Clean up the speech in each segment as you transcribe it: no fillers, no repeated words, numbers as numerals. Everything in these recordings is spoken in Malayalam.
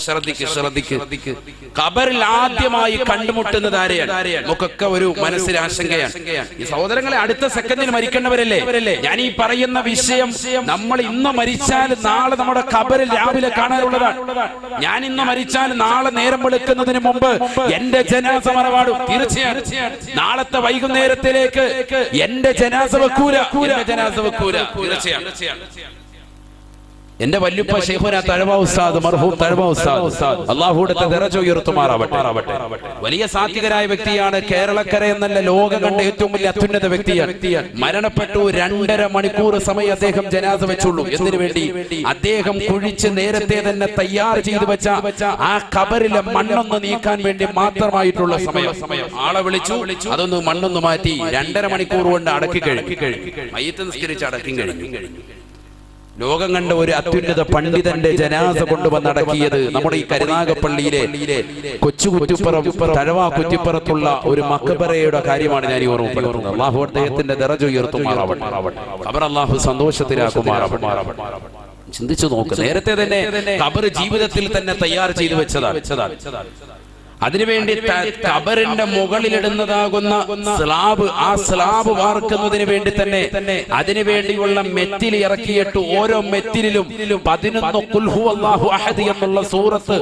ശ്രദ്ധിക്ക്. ഖബറിൽ ആദ്യമായി കണ്ടുമുട്ടുന്നത് ആരെയാണ്? നമുക്കൊക്കെ ഒരു മനസ്സിൽ ആശങ്കയാണ്. ഈ സഹോദരങ്ങളെ, അടുത്ത സെക്കൻഡിൽ മരിക്കേണ്ടവരല്ലേ? ഞാൻ ഈ പറയുന്ന വിഷയം നമ്മൾ ഇന്ന് മരിച്ചാൽ നാളെ നമ്മുടെ ഖബറിൽ രാവിലെ കാണാനുള്ളതാണ്. ഞാൻ ഇന്ന് മരിച്ചാൽ നാളെ നേരം വെളുക്കുന്നതിന് മുമ്പ് എന്റെ ജനാസ മറവാടും. തീർച്ചയായും നാളത്തെ വൈകുന്നേരത്തിലേക്ക് എന്റെ ജനാസ വെക്കൂല. തീർച്ചയായും എന്റെ വല്യുപ്പ ശൈഖുന തഴവ ഉസ്താദ്, മർഹൂം തഴവ ഉസ്താദ്, അല്ലാഹുവിന്റെ ദറജ ഉയർത്തുമാറാവട്ടെ. വലിയ സാത്വികരായ വ്യക്തിയാണ്. കേരളക്കര എന്നല്ല, ലോകം കണ്ട ഏറ്റവും വലിയ അത്യുന്നത വ്യക്തിയാണ്. മരണപ്പെട്ടു. 2.5 മണിക്കൂർ സമയം അദ്ദേഹം ജനാസ വെച്ചുള്ളൂ. എന്തിനു വേണ്ടി? അദ്ദേഹം കുഴിച്ച് നേരത്തെ തന്നെ തയ്യാർ ചെയ്തു വെച്ച ആ ഖബറിലെ മണ്ണൊന്ന് നീക്കാൻ വേണ്ടി മാത്രമായിട്ടുള്ള സമയം. ആളെ വിളിച്ചു, അതൊന്ന് മണ്ണൊന്ന് മാറ്റി 2.5 മണിക്കൂർ കൊണ്ട് അടക്കി കഴിഞ്ഞു. മയ്യിത്ത് നിസ്കരിച്ച് അടക്കി കഴിഞ്ഞു. ലോകം കണ്ട ഒരു അത്യുന്നത പണ്ഡിതന്റെ ജനാസ കൊണ്ടുവന്നടക്കിയത് നമ്മുടെ ഈ കരുനാഗപ്പള്ളിയിലെ കൊച്ചു കുറ്റിപ്പുറം, തഴവ കുറ്റിപ്പുറത്തുള്ള ഒരു മഖബറയുടെ കാര്യമാണ് ഞാൻ ഈ ഓർമ്മപ്പെടുത്തുന്നത്. അല്ലാഹു അദ്ദേഹത്തിന്റെ ദറജ ഉയർത്തുമാറാവട്ടെ. ഖബർ അല്ലാഹു സന്തോഷത്തിലാക്കുമാറാവട്ടെ. ചിന്തിച്ചു നോക്ക്. നേരത്തെ തന്നെ ഖബർ ജീവിതത്തിൽ തന്നെ തയ്യാർ ചെയ്തു വെച്ചതാണ്. അതിനുവേണ്ടി ഖബറിന്റെ മുകളിലിടുന്നതാകുന്ന സ്ലാബ്, ആ സ്ലാബ് വാർക്കുന്നതിന് വേണ്ടി തന്നെ അതിനുവേണ്ടിയുള്ള മെറ്റിൽ ഇറക്കിയിട്ട് ഓരോ മെറ്റിലും 11 ഖുൽ ഹുവല്ലാഹു അഹദ് എന്നുള്ള സൂറത്ത്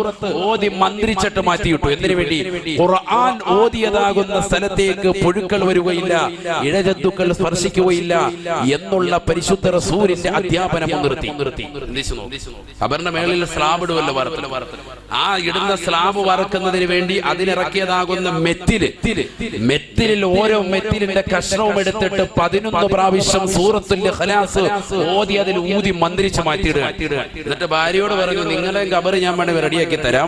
ഓതി മന്ത്രിച്ചിട്ട് മാറ്റിയിട്ടു. എന്തിനു വേണ്ടി? ഖുർആൻ ഓതിയതാകുന്ന സ്ഥലത്തേക്ക് പുഴുക്കൾ വരികയില്ല, ഇഴജന്തുക്കൾ സ്പർശിക്കുകയില്ല എന്നുള്ള പരിശുദ്ധ റസൂലിന്റെ അധ്യാപനം നിർത്തി. ഖബറിന്റെ മേളിൽ സ്ലാബ് ഇടുവല്ലോ, ആ ഇടുന്ന സ്ലാബ് വറക്കുന്നതിന് വേണ്ടി അതിനിറക്കിയതാകുന്ന മെറ്റിലിൽ ഓരോ മെറ്റിലിന്റെ കഷ്ണവും എടുത്തിട്ട് 11 പ്രാവശ്യം സൂറത്തുൽ ഇഖ്ലാസ് ഓതി അതിൽ ഊതി മന്ത്രിച്ച് മാറ്റിയിടുക. എന്നിട്ട് ഭാര്യയോട് പറഞ്ഞു, നിങ്ങളെ ഖബർ ഞാൻ വേണമെങ്കിൽ റെഡിയാക്കി തരാം.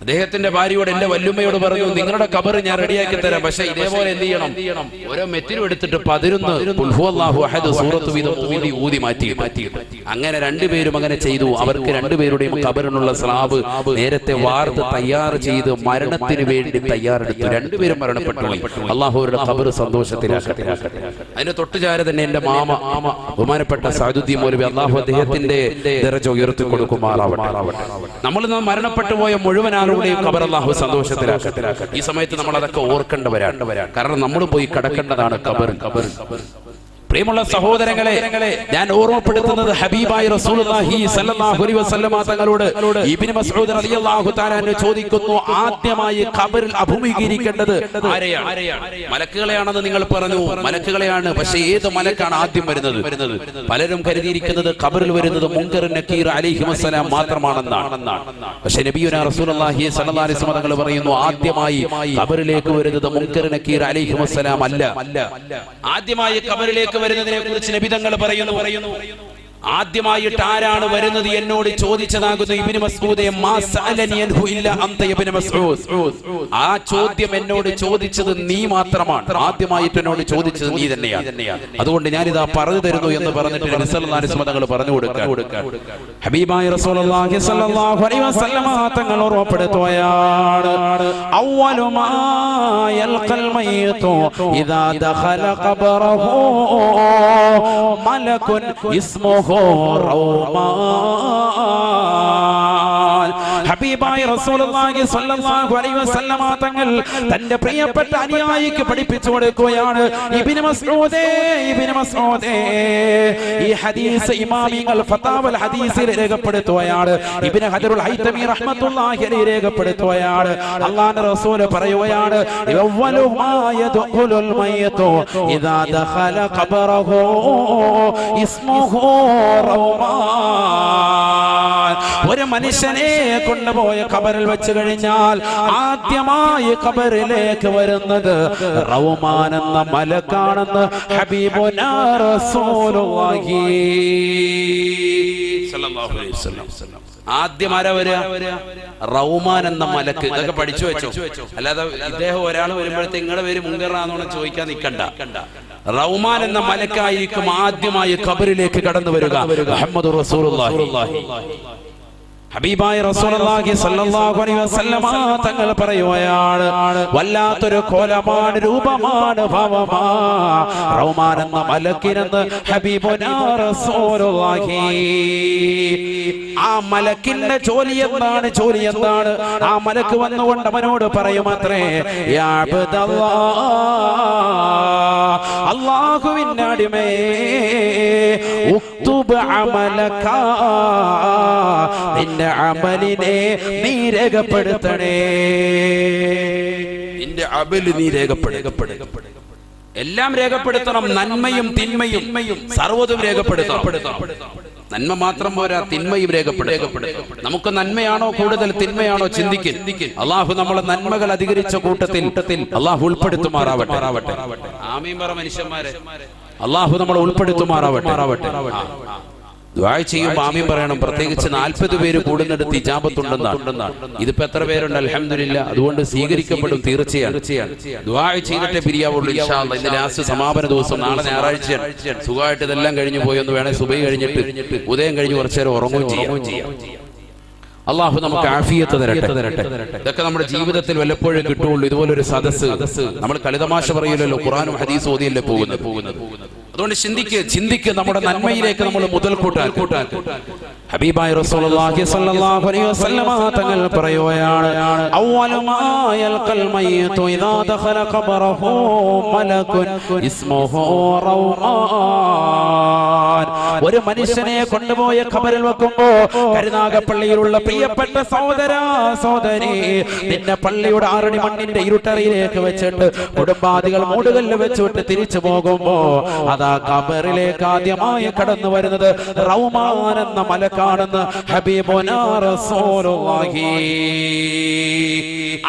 അദ്ദേഹത്തിന്റെ ഭാര്യയോട്, എന്റെ വല്ലുമ്മയോട് പറഞ്ഞു, നിങ്ങളുടെ ഖബർ ഞാൻ റെഡിയാക്കി തരാം, പക്ഷെ ഇതേപോലെ എന്ത് ചെയ്യണം? ഓരോ മെറ്റിലും എടുത്തിട്ട് 11 ഖുൽ ഹുവല്ലാഹു അഹദ് സൂറത്ത് വീതം ഊതി മാറ്റി. അങ്ങനെ രണ്ടുപേരും അങ്ങനെ ചെയ്തു. അവർക്ക് രണ്ടുപേരുടെയും ഖബറിനുള്ള സ്ലാബ് നേരത്തെ വാർത്ത് തയ്യാർ ചെയ്ത് മരണത്തിന് വേണ്ടി തയ്യാറെടുത്തു. രണ്ടുപേരും മരണപ്പെട്ടു. അല്ലാഹു അവരുടെ ഖബർ സന്തോഷത്തിലാക്കട്ടെ. അതിന് തൊട്ടുചാര തന്നെ എന്റെ മാമ ബഹുമാനപ്പെട്ട സഅദുദ്ദീൻ മൗലവി, അല്ലാഹു അദ്ദേഹത്തിന്റെ ദറജ ഉയർത്തി കൊടുക്കുമാറാവട്ടെ. നമ്മൾ മരണപ്പെട്ടു പോയ മുഴുവൻ ഖബർ അല്ലാഹു സന്തോഷത്തിലാക്കട്ടെ. ഈ സമയത്ത് നമ്മൾ അതൊക്കെ ഓർക്കേണ്ടവരാണ്. കാരണം നമ്മൾ പോയി കിടക്കേണ്ടതാണ് ഖബർ. പ്രിയമുള്ള സഹോദരങ്ങളെ, ഞാൻ ഓർമ്മപ്പെടുത്തുന്നത് ഹബീബായ റസൂലുള്ളാഹി സ്വല്ലല്ലാഹു അലൈഹി വസല്ലമ തങ്ങളോട് ഇബ്നു മസ്ഊദ് റളിയല്ലാഹു തആല അൻഹു ചോദിക്കുന്നു, ആദ്യമായി ഖബറിൽ അഭിമുഖീകരിക്കേണ്ടത് ആരെയാണ്? മലക്കുകളെയാണെന്ന് നിങ്ങൾ പറഞ്ഞു. മലക്കുകളെയാണ്. പക്ഷേ ഏത് മലക്കാണ് ആദ്യം വരുന്നത്? പലരും കരുതിയിരിക്കുന്നത് ഖബറിൽ വരുന്നത് മുൻകർ നക്കീർ അലൈഹിസ്സലാം മാത്രമാണെന്നാണ്. പക്ഷേ നബിയുനാ റസൂലുള്ളാഹി സ്വല്ലല്ലാഹു അലൈഹി വസല്ലം തങ്ങൾ പറയുന്നു, ആദ്യമായി ഖബറിലേക്ക് വരുന്നത് മുൻകർ നക്കീർ അലൈഹിസ്സലാം അല്ല. ആദ്യമായി ഖബറിലേക്ക് വരുന്നതിനെ കുറിച്ച് നബി തങ്ങൾ പറയുന്നു, ആദ്യമായിട്ട് ആരാണ് വരുന്നത് എന്നോട് ചോദിച്ചതാകുന്നു ഇബ്നു മസ്ഊദേ, മാ സഅലനി അൻഹു ഇല്ലാ അൻത ഇബ്നു മസ്ഊദ്. ആ ചോദ്യം എന്നോട് ചോദിച്ചത് നീ മാത്രമാണ്. ആദ്യമായിട്ട് എന്നോട് ചോദിച്ചത് നീ തന്നെയാണ്. അതുകൊണ്ട് ഞാനിതാ പറഞ്ഞു തരുന്നു എന്ന് പറഞ്ഞിട്ട് നബി സല്ലല്ലാഹു അലൈഹി വസല്ലം തങ്ങൾ പറഞ്ഞു കൊടുക്കുക. ഹബീബായ റസൂലുള്ളാഹി സ്വല്ലല്ലാഹു അലൈഹി വസല്ലം തങ്ങൾ ഓർമ്മപ്പെടുത്തുകയാണ്, അവ്വലു മാ യൽഖൽ മയ്യിതു ഇദാ ദഖല ഖബറഹു മലകുൻ ഇസ്മുഹു ഹബീബായ റസൂലുള്ളാഹി സ്വല്ലല്ലാഹു അലൈഹി വസല്ലമ തങ്ങൾ തന്റെ പ്രിയപ്പെട്ട അനുയായിക്ക് പഠിപ്പിച്ചു കൊടുക്കുകയാണ്, ഇബ്നു മസ്ഊദേ, ഈ ഹദീസ് ഇമാമികൾ ഫതാവൽ ഹദീസിൽ രേഖപ്പെടുത്തുകയാണ്. ഇബ്നു ഹജറുൽ ഹൈതമി റഹ്മത്തുള്ളാഹി അലൈഹി രേഖപ്പെടുത്തുകയാണ്. അല്ലാഹുവിന്റെ റസൂൽ പറയുകയാണ്, അവ്വലു മാ യദ്ഖുലുൽ മയ്യിതു ഇദാ ദഖല ഖബറഹു ഇസ്മുഹു റൗമാൻ. ഒരു മനുഷ്യനെ കൊണ്ടുപോയ ഖബറിൽ വെച്ച് കഴിഞ്ഞാൽ ആദ്യമായി ഖബറിലേക്ക് വരുന്നത് റൗമാൻ എന്ന മലക്കാണെന്ന് ഹബീബുനാ റസൂലുള്ളാഹി സ്വല്ലല്ലാഹു അലൈഹി വസല്ലം. ആദ്യം ആരാ വരിക? റൗമാൻ എന്ന മലക്ക്. ഇതൊക്കെ പഠിച്ചു വെച്ചോ. അല്ലാതെ ഇദ്ദേഹം ഒരാൾ വരുമ്പോഴത്തെ നിങ്ങളുടെ പേര് മുൻകറാന്നോന്ന് ചോദിക്കാൻ നിൽക്കണ്ട. റൗമാൻ എന്ന മലക്കായിരിക്കും ആദ്യമായി ഖബറിലേക്ക് കടന്നു വരിക. മുഹമ്മദ് റസൂലുള്ളാഹി. ഹബീബായ റസൂലുള്ളാഹി സ്വല്ലല്ലാഹു അലൈഹി വസല്ലമ തങ്ങൾ പറയുകയാണ്, വല്ലാത്തൊരു കോലമാണ്, രൂപമാണ്, ഭാവമാ റൗമാൻ എന്ന മലക്കിനെന്ന് ഹബീബുനാ റസൂലുള്ളാഹി. ആ മലക്കിന്റെ ജോലി എന്താണ്? ജോലി എന്താണ്? ആ മലക്ക് വന്നുകൊണ്ട് അവനോട് പറയുമത്രേ, യാ അബ്ദല്ലാഹ്, അല്ലാഹുവിന്റെ അടിമയെ, ഉക്തുബ് അമലക, നിന്റെ അമലിനെ നീ രേഖപ്പെടുത്തണേ, നിന്റെ അമല് നീ രേഖപ്പെടുത്തണം. എല്ലാം രേഖപ്പെടുത്തണം, നന്മയും തിന്മയും സർവ്വതും രേഖപ്പെടുത്തണം. നന്മ മാത്രം പോരാ, തിന്മയും രേഖപ്പെടുത്തണം. നമുക്ക് നന്മയാണോ കൂടുതൽ, തിന്മയാണോ ചിന്തിക്കും. അള്ളാഹു നമ്മളെ നന്മകൾ അധികരിച്ച കൂട്ടത്തിൽ അള്ളാഹു ഉൾപ്പെടുത്തുമാറാവട്ടെ. ആമീൻ പറ മനുഷ്യന്മാരെ, അള്ളാഹു നമ്മളെ ഉൾപ്പെടുത്തുമാറാവട്ടെ. ദുആ ചെയ്യുമ്പോൾ ആമീൻ പറയണം. പ്രത്യേകിച്ച് 40 പേര് കൂടുന്നിടത്ത് ഇജാബത്തുണ്ടെന്നാണ്. ഇതിപ്പോ എത്ര പേരുണ്ട്? അൽഹംദുലില്ലാ. അതുകൊണ്ട് സ്വീകരിക്കപ്പെടും തീർച്ചയാണ്. ദുആ ചെയ്തിട്ടേ പിരിയാവുള്ളൂ ഇൻഷാ അല്ലാഹ്. ഇന്ന് ലാസ്റ്റ് സമാപന ദിവസം, നാളെ ഞായറാഴ്ചയാണ്. സുഖമായിട്ട് ഇതെല്ലാം കഴിഞ്ഞു പോയെന്ന് വേണേ സുബഹി കഴിഞ്ഞിട്ട് ഉദയം കഴിഞ്ഞ് കുറച്ചു നേരം ഉറങ്ങുകയും ചെയ്യാം. അള്ളാഹു നമുക്ക് ആഫിയത്ത് തരട്ടെ. ഇതൊക്കെ നമ്മുടെ ജീവിതത്തിൽ വല്ലപ്പോഴും കിട്ടുള്ളൂ. ഇതുപോലൊരു സദസ്സ്. നമ്മൾ കളിതമാശ പറയില്ലല്ലോ, ഖുർആനും ഹദീസും ഓതിയല്ലേ പോകുന്നത്. അതുകൊണ്ട് ചിന്തിക്ക് നമ്മുടെ നന്മയിലേക്ക് നമ്മൾ മുതൽ കൂട്ടാൻ. ഹബീബായ റസൂലുള്ളാഹി സ്വല്ലല്ലാഹു അലൈഹി വസല്ലമ തങ്ങൾ പറയുകയാണ്, അവ്വലു മാ യൽഖൽ മയ്യിതു ഇദാ ദഖല ഖബറഹു മലകുൻ ഇസ്മുഹു റൗമാൻ. ഒരു മനുഷ്യനെ കൊണ്ടുപോയ ഖബറിൽ വെക്കുമ്പോൾ കരുനാഗപ്പള്ളിയിലുള്ള പ്രിയപ്പെട്ട സഹോദരാ സഹോദരി, നിന്നെ പള്ളിയുടെ 6 മണ്ണിന്റെ ഇരുട്ടറയിലേക്ക് വെച്ചിട്ട് കുടുംബാദികൾ മൂടുകല്ല് വെച്ചിട്ട് തിരിച്ചു പോകുമ്പോ അതാ ഖബറിലേക്ക് ആദ്യമായി കടന്നു വരുന്നത് റൗമാൻ എന്ന മലക്കാണെന്ന് ഹബീബുനാ റസൂലുള്ളാഹി.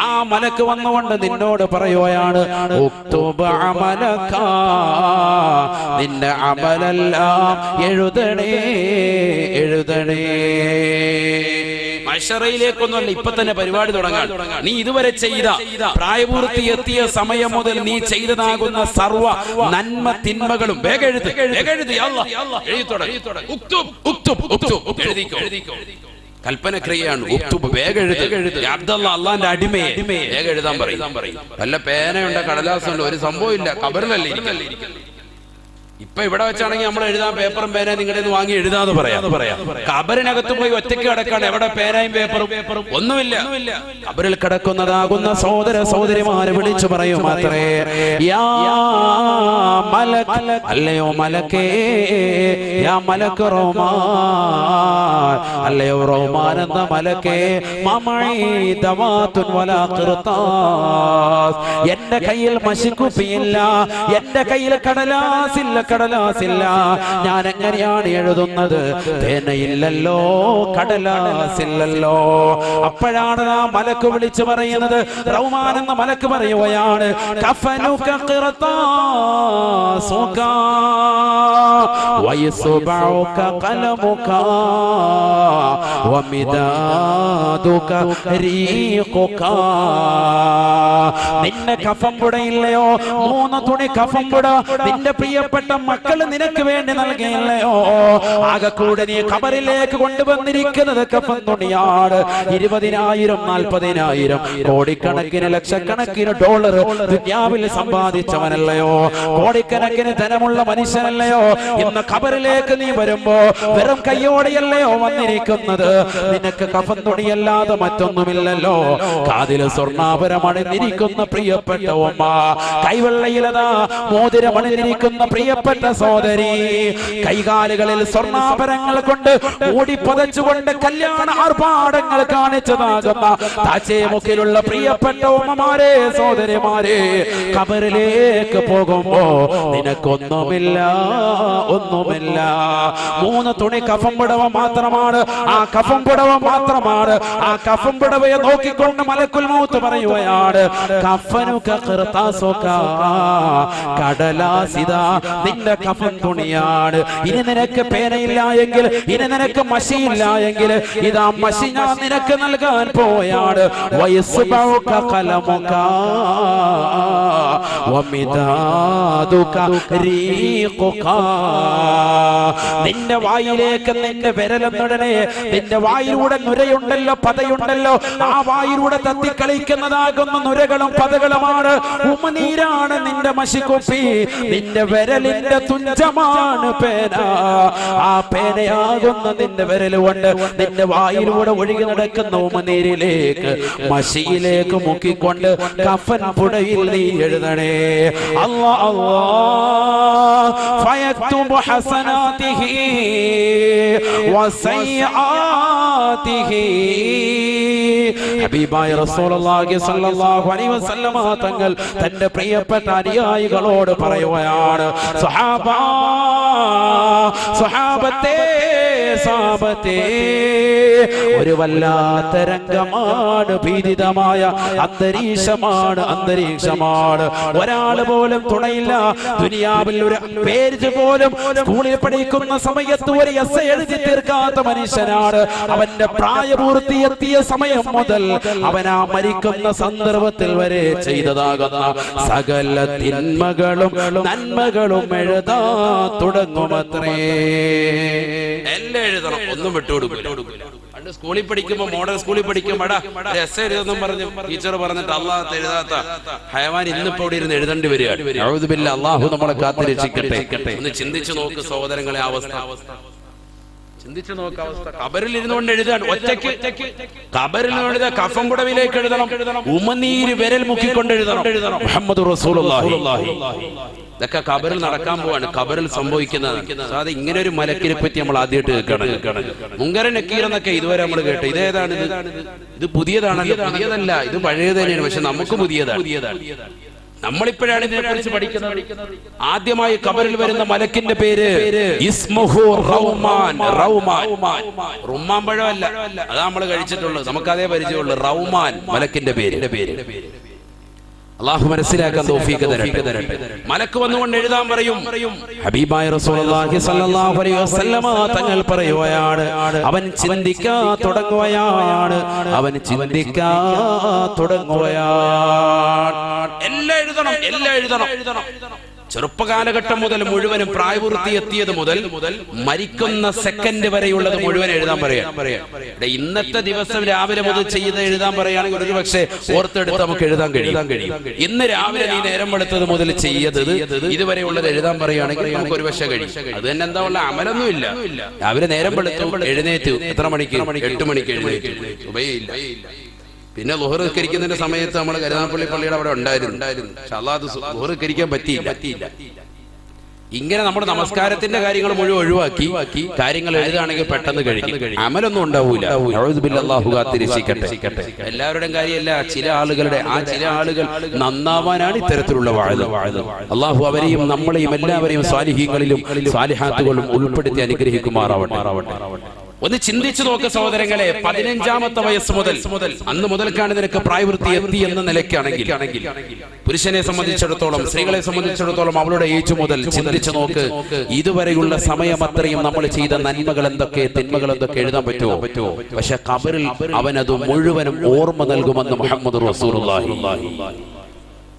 ആ മലക്ക് വന്നുകൊണ്ട് നിന്നോട് പറയുകയാണ്, ഉക്തുബ് അമലക, നിന്റെ അമലെല്ലാം എഴുതണേ. മഹ്ശറയിലേക്കൊന്നുമല്ല, ഇപ്പൊ തന്നെ പരിപാടി തുടങ്ങാൻ. നീ ഇതുവരെ ചെയ്ത, പ്രായപൂർത്തി എത്തിയ സമയം മുതൽ നീ ചെയ്തതാകുന്ന സർവ്വ നന്മ തിന്മകളും വേഗം എഴുതി. കൽപ്പനക്രിയയാണ്. വേഗം എഴുതി. അബ്ദുല്ലാ, അള്ളാന്റെ അടിമയെ വേഗം എഴുതാൻ പറയും. വല്ല പേനയുണ്ട്, കടലാസുണ്ട്, ഒരു സംഭവം ഇല്ല. ഖബറിലല്ലേ ഇരിക്കല്ലേ. ഇപ്പൊ ഇവിടെ വെച്ചാണെങ്കിൽ നമ്മൾ എഴുതാൻ പേപ്പറും പേനയും നിങ്ങളുടെ വാങ്ങി എഴുതാന്ന് പറയാം. ഖബറിനകത്ത് പോയി ഒറ്റയ്ക്ക് കിടക്കാണ്. എവിടെ പേനയും പേപ്പറും ഒന്നുമില്ല. ഖബറിൽ കിടക്കുന്നതാകുന്ന സഹോദര സഹോദരിമാരെ വിളിച്ചു പറയും അത്രേ, യാ മലക്, അല്ലയോ മലക്കേ, യാ മലക് റൗമാൻ, അല്ലയോ റൗമാൻ എന്ന മലക്കേ, മമഈ ദവാതുൻ വലാ ഖിർതാസ്, എന്റെ കയ്യിൽ മഷിക്കുപ്പിയില്ല, എന്റെ കയ്യിൽ കടലാസില്ല. ഞാൻ എങ്ങനെയാണ് എഴുതുന്നത്? പേനയില്ലല്ലോ, കടലാസില്ലല്ലോ. അപ്പോഴാണ് ആ മലക്ക് വിളിച്ചു പറയുന്നത്, റൗമാൻ എന്ന മലക്ക് പറയുകയാണ്, കഫനുക ഖിർതാസുക വയസ്ബഉക ഖലമുക വമിദാദുക റീഖുക. നിന്റെ കഫൻ പുടയില്ലയോ? 3 തുണി കഫൻ പുട നിന്റെ പ്രിയപ്പെട്ട മക്കള് നിനക്ക് വേണ്ടി നൽകിയില്ലയോ? ആകെ കൂടെ നീ ഖബറിലേക്ക് കൊണ്ടുവന്നിരിക്കുന്നത് കഫൻ തുണിയാണ്. 20,000 40,000 കോടിക്കണക്കിന് ലക്ഷക്കണക്കിന് ഡോളർ ദുനിയാവിൽ സമ്പാദിച്ചവനല്ലയോ? കോടിക്കണക്കിന് ധനമുള്ള മനുഷ്യനല്ലയോ? ഇന്ന് ഖബറിലേക്ക് നീ വരുമ്പോ വെറും കയ്യോടെയല്ലയോ വന്നിരിക്കുന്നത്? നിനക്ക് കഫൻ തുണിയല്ലാതെ മറ്റൊന്നുമില്ലല്ലോ. കാതില് സ്വർണ്ണാഭരം അണിഞ്ഞിരിക്കുന്ന പ്രിയപ്പെട്ട ഉമ്മ, കൈവെള്ളയിലതാ മോതിരം അണിഞ്ഞിരിക്കുന്ന പ്രിയപ്പെട്ട സഹോദരി, കൈകാലുകളിൽ സ്വർണ്ണാഭരണങ്ങൾ കൊണ്ട് മൂടി പതച്ചുകൊണ്ട് കല്യാണ ആർഭാടങ്ങൾ കാണിച്ചതാകുന്ന താച്ചേമുക്കിലുള്ള പ്രിയപ്പെട്ട ഉമ്മമാരെ സഹോദരിമാരെ, ഖബറിലേക്ക് പോകുമ്പോ നിനക്കൊന്നുമില്ല. 3 തുണി കഫൻ പുടവ മാത്രമാണ്. ആ കഫൻ പുടവ മാത്രമാണ്. ആ കഫൻ പുടവയെ നോക്കിക്കൊണ്ട് മലക്കുൽ മൗത്ത് പറയുകയാണ്, കഫനുക ഖിർതാസുക, കടലാസിദ, നിന്റെ കഫൻ തുണിയാണ്. ഇനി നിനക്ക് പേനയില്ല എങ്കിൽ, ഇനി നിനക്ക് മഷിയില്ല എങ്കിൽ, ഇതാ മഷി ഞാൻ നിനക്ക് നൽകാൻ പോയാണ്. വയസ്സുബൗക ഖലമുക വമിദാദുക റീഖുക. നിന്റെ വായിലേക്ക് നിന്റെ വിരലെന്നുടനെ നിന്റെ വായിലൂടെ നുരയുണ്ടല്ലോ, പതയുണ്ടല്ലോ, ആ വായിലൂടെ തത്തിക്കളിക്കുന്നതാകുന്ന നുരകളും പതകളുമാണ്, ഉമനീരാണ് നിന്റെ മഷിക്കുപ്പി. നിന്റെ വിരലിന്റെ തുഞ്ചമാണ് പേന. ആ പേനയാകുന്ന നിന്റെ വിരൽ കൊണ്ട് നിന്റെ വായിലൂടെ ഒഴുകി നടക്കുന്ന ഉമനീരിലേക്ക്, മഷിയിലേക്ക് മുക്കിക്കൊണ്ട് കഫൻ പുടയിൽ നീ എഴുതണേ. അല്ലാ അല്ലാ ഫയക്തുബു ഹസനാതിഹി വസയ്യാതിഹി. ഹബീബായ റസൂലുള്ളാഹി സ്വല്ലല്ലാഹു അലൈഹി വസല്ലമ തങ്ങൾ തന്റെ പ്രിയപ്പെട്ട അനുയായികളോട് പറയുകയാണ്, സ്വഹാബത്തെ സാബത്തെ, ഒരു വല്ലാത്ത രംഗമാണ്, ഭീതിതമായ അന്തരീക്ഷമാണ്. ഒരാൾ പോലും തുണയില്ല. ദുനിയാവിൽ ഒരു പേജ് പോലും സ്കൂളിൽ പഠിക്കുന്ന സമയത്ത് ഒരു എസ്സേ എഴുതി തീർക്കാത്ത മനുഷ്യനാണ്. അവന്റെ പ്രായപൂർത്തിയെത്തിയ സമയം മുതൽ അവൻ ആ മരിക്കുന്ന സന്ദർഭത്തിൽ വരെ ചെയ്തതാകുന്ന സകല തിന്മകളും നന്മകളും എഴുതാ തുടങ്ങുമത്രേ. എല്ലാം എഴുതണം, ഒന്നും വിട്ടുകൊടുക്കില്ല. പണ്ട് സ്കൂളിൽ പഠിക്കുമ്പോ, മോഡൽ സ്കൂളിൽ പഠിക്കുമ്പോ എസ്സേ എഴുതെന്നും പറഞ്ഞു ടീച്ചർ പറഞ്ഞിട്ട് അള്ളാഹ് എഴുതാത്ത ഹയവാൻ ഇന്നിപ്പോ ഇവിടെ ഇരുന്ന് എഴുതേണ്ടി വരികയാണ്. അള്ളാഹു നമ്മളെ കാത്തിരക്ഷിക്കട്ടെ. ഒന്ന് ചിന്തിച്ചു നോക്ക് സഹോദരങ്ങളെ, അവസ്ഥ ചിന്തിച്ചു നോക്ക അവസ്ഥ. കബറിൽ ഇരുന്നുകൊണ്ട് എഴുതാൻ, ഒറ്റയ്ക്ക് കബറിൽ നിന്ന് എഴുതാൻ, കഫൻ പുടവിലേക്ക് എഴുതണം, ഉമനീര് വിരൽ മുക്കിക്കൊണ്ട് എഴുതണം. മുഹമ്മദ് റസൂലുള്ളാഹി. ഇതൊക്കെ കബറിൽ നടക്കാൻ പോവാണ്, കബറിൽ സംഭവിക്കുന്നത്. അത് ഇങ്ങനെ ഒരു മലക്കിനെ പറ്റി നമ്മൾ ആദ്യമായിട്ട് കേൾക്കണം. മുങ്കരൻ നക്കീർ എന്നൊക്കെ ഇതുവരെ നമ്മൾ കേട്ടു. ഇതേതാണ്? ഇത് പുതിയതാണല്ലോ? പുതിയതല്ല, ഇത് പഴയത് തന്നെയാണ്, പക്ഷെ നമുക്ക് പുതിയതാണ്. നമ്മളിപ്പോഴാണ് ഇതിനെക്കുറിച്ച് പഠിക്കുന്നത്. ആദ്യമായി കബറിൽ വരുന്ന മലക്കിന്റെ പേര് ഇസ്മുഹു റൗമാൻ. റുമ്മാൻ പഴമല്ല, അതാ നമ്മൾ കഴിച്ചിട്ടുള്ളത്, നമുക്കതേ പരിചയമുള്ളൂ. റൗമാൻ മലക്കിന്റെ പേര്. അല്ലാഹു മനസ്സിലാക്കാൻ തൗഫീഖ് തരട്ടെ. മലക്ക് വന്നുകൊണ്ട് എഴുതാൻ പറയും. ഹബീബായ റസൂലുള്ളാഹി സ്വല്ലല്ലാഹു അലൈഹി വസല്ലമ തങ്ങൾ പറയുകയാണ്, അവൻ ചിന്തിക്കാൻ തുടങ്ങുകയാണ്. എല്ലാം എഴുതണം. ചെറുപ്പകാലഘട്ടം മുതൽ മുഴുവനും പ്രായപൂർത്തി എത്തിയത് മുതൽ മരിക്കുന്ന സെക്കൻഡ് വരെയുള്ളത് മുഴുവൻ എഴുതാൻ പറയാം. ഇന്നത്തെ ദിവസം രാവിലെ മുതൽ ചെയ്ത് എഴുതാൻ പറയുകയാണെങ്കിൽ ഒരു പക്ഷേ ഓർത്തെടുത്ത് നമുക്ക് എഴുതാൻ കഴിയും. ഇന്ന് രാവിലെ നീ നേരം വെളുത്തത് മുതൽ ചെയ്തത് ഇതുവരെയുള്ളത് എഴുതാൻ പറയുകയാണെങ്കിൽ നമുക്ക് ഒരു പക്ഷേ കഴിയും. അത് തന്നെ എന്താ ഉള്ള അമലൊന്നും ഇല്ല. രാവിലെ നേരം വെളുത്തു, എഴുന്നേറ്റ് എത്ര മണിക്ക്? 8 മണിക്ക് എഴുന്നേറ്റ്. സുബഹിയില്ല. പിന്നെ ളുഹർ നിസ്കരിക്കുന്നതിന്റെ സമയത്ത് നമ്മൾ കരുനാഗപ്പള്ളി പള്ളിയുടെ അവിടെ ഉണ്ടായിരുന്നു. പക്ഷെ അല്ലാതെ ളുഹർ നിസ്കരിക്കാൻ പറ്റിയില്ല. ഇങ്ങനെ നമ്മുടെ നമസ്കാരത്തിന്റെ കാര്യങ്ങൾ മുഴുവൻ ഒഴിവാക്കി കാര്യങ്ങൾ എഴുതുകയാണെങ്കിൽ പെട്ടെന്ന് കഴിക്കും, അമലൊന്നും ഉണ്ടാവൂല. അല്ലാഹു കാത്തിരക്ഷിക്കട്ടെ. എല്ലാവരുടെയും കാര്യമല്ല, ചില ആളുകൾ നന്നാവാനാണ് ഇത്തരത്തിലുള്ള വാഴ. അല്ലാഹു അവരെയും നമ്മളെയും എല്ലാവരെയും സ്വാലിഹീങ്ങളിലും സ്വാലിഹാത്തുകളിലും ഉൾപ്പെടുത്തി അനുഗ്രഹിക്കുമാറാവട്ടെ. ഒന്ന് ചിന്തിച്ചു നോക്ക് സഹോദരങ്ങളെ, 15ാമത്തെ വയസ്സ് മുതൽ അന്ന് മുതൽക്കാണ് നിനക്ക് പ്രായപൂർത്തി എത്തി എന്ന നിലയ്ക്കാണെങ്കിൽ, പുരുഷനെ സംബന്ധിച്ചിടത്തോളം, സ്ത്രീകളെ സംബന്ധിച്ചിടത്തോളം അവളുടെ ഏജ് മുതൽ ചിന്തിച്ചു നോക്ക്. ഇതുവരെയുള്ള സമയം അത്രയും നമ്മൾ ചെയ്ത നന്മകൾ എന്തൊക്കെ, തിന്മകൾ എന്തൊക്കെ എഴുതാൻ പറ്റുമോ? പക്ഷെ ഖബറിൽ അവനത് മുഴുവനും ഓർമ്മ നൽകുമെന്ന് മുഹമ്മദ് റസൂലുള്ളാഹി.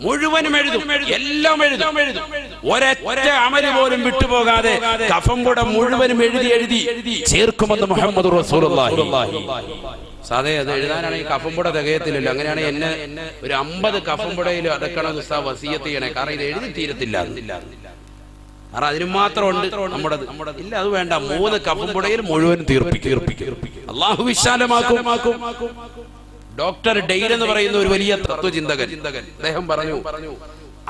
മുഴുവനും എഴുതും, എല്ലാം എഴുതും. ഒരൊറ്റ അമല് പോലും വിട്ടുപോകാതെ കഫം കൂടെ മുഴുവനും എഴുതി ചേർക്കുമെന്ന് മുഹമ്മദ് റസൂലുള്ളാഹി. സാധേ അത് എഴുതാനാണെങ്കിൽ കഫം പുട തികയത്തില്ലല്ലോ. അങ്ങനെയാണെങ്കിൽ എന്നെ ഒരു 50 കഫം പുടയിൽ അടക്കണം ഉസ്താദ് വസിയത്ത് ചെയ്യണേ, കാരണം ഇത് എഴുതി തീരത്തില്ല. കാരണം അതിന് മാത്രം ഉണ്ട് നമ്മുടെ ഇല്ല, അത് വേണ്ട. 3 കഫം പുടയിൽ മുഴുവൻ തീർപ്പിക്കും. അല്ലാഹു വിശാലമാക്കും. ഡോക്ടർ ഡെയ്ൽ എന്ന് പറയുന്ന ഒരു വലിയ തത്വചിന്തകൻ, അദ്ദേഹം പറഞ്ഞു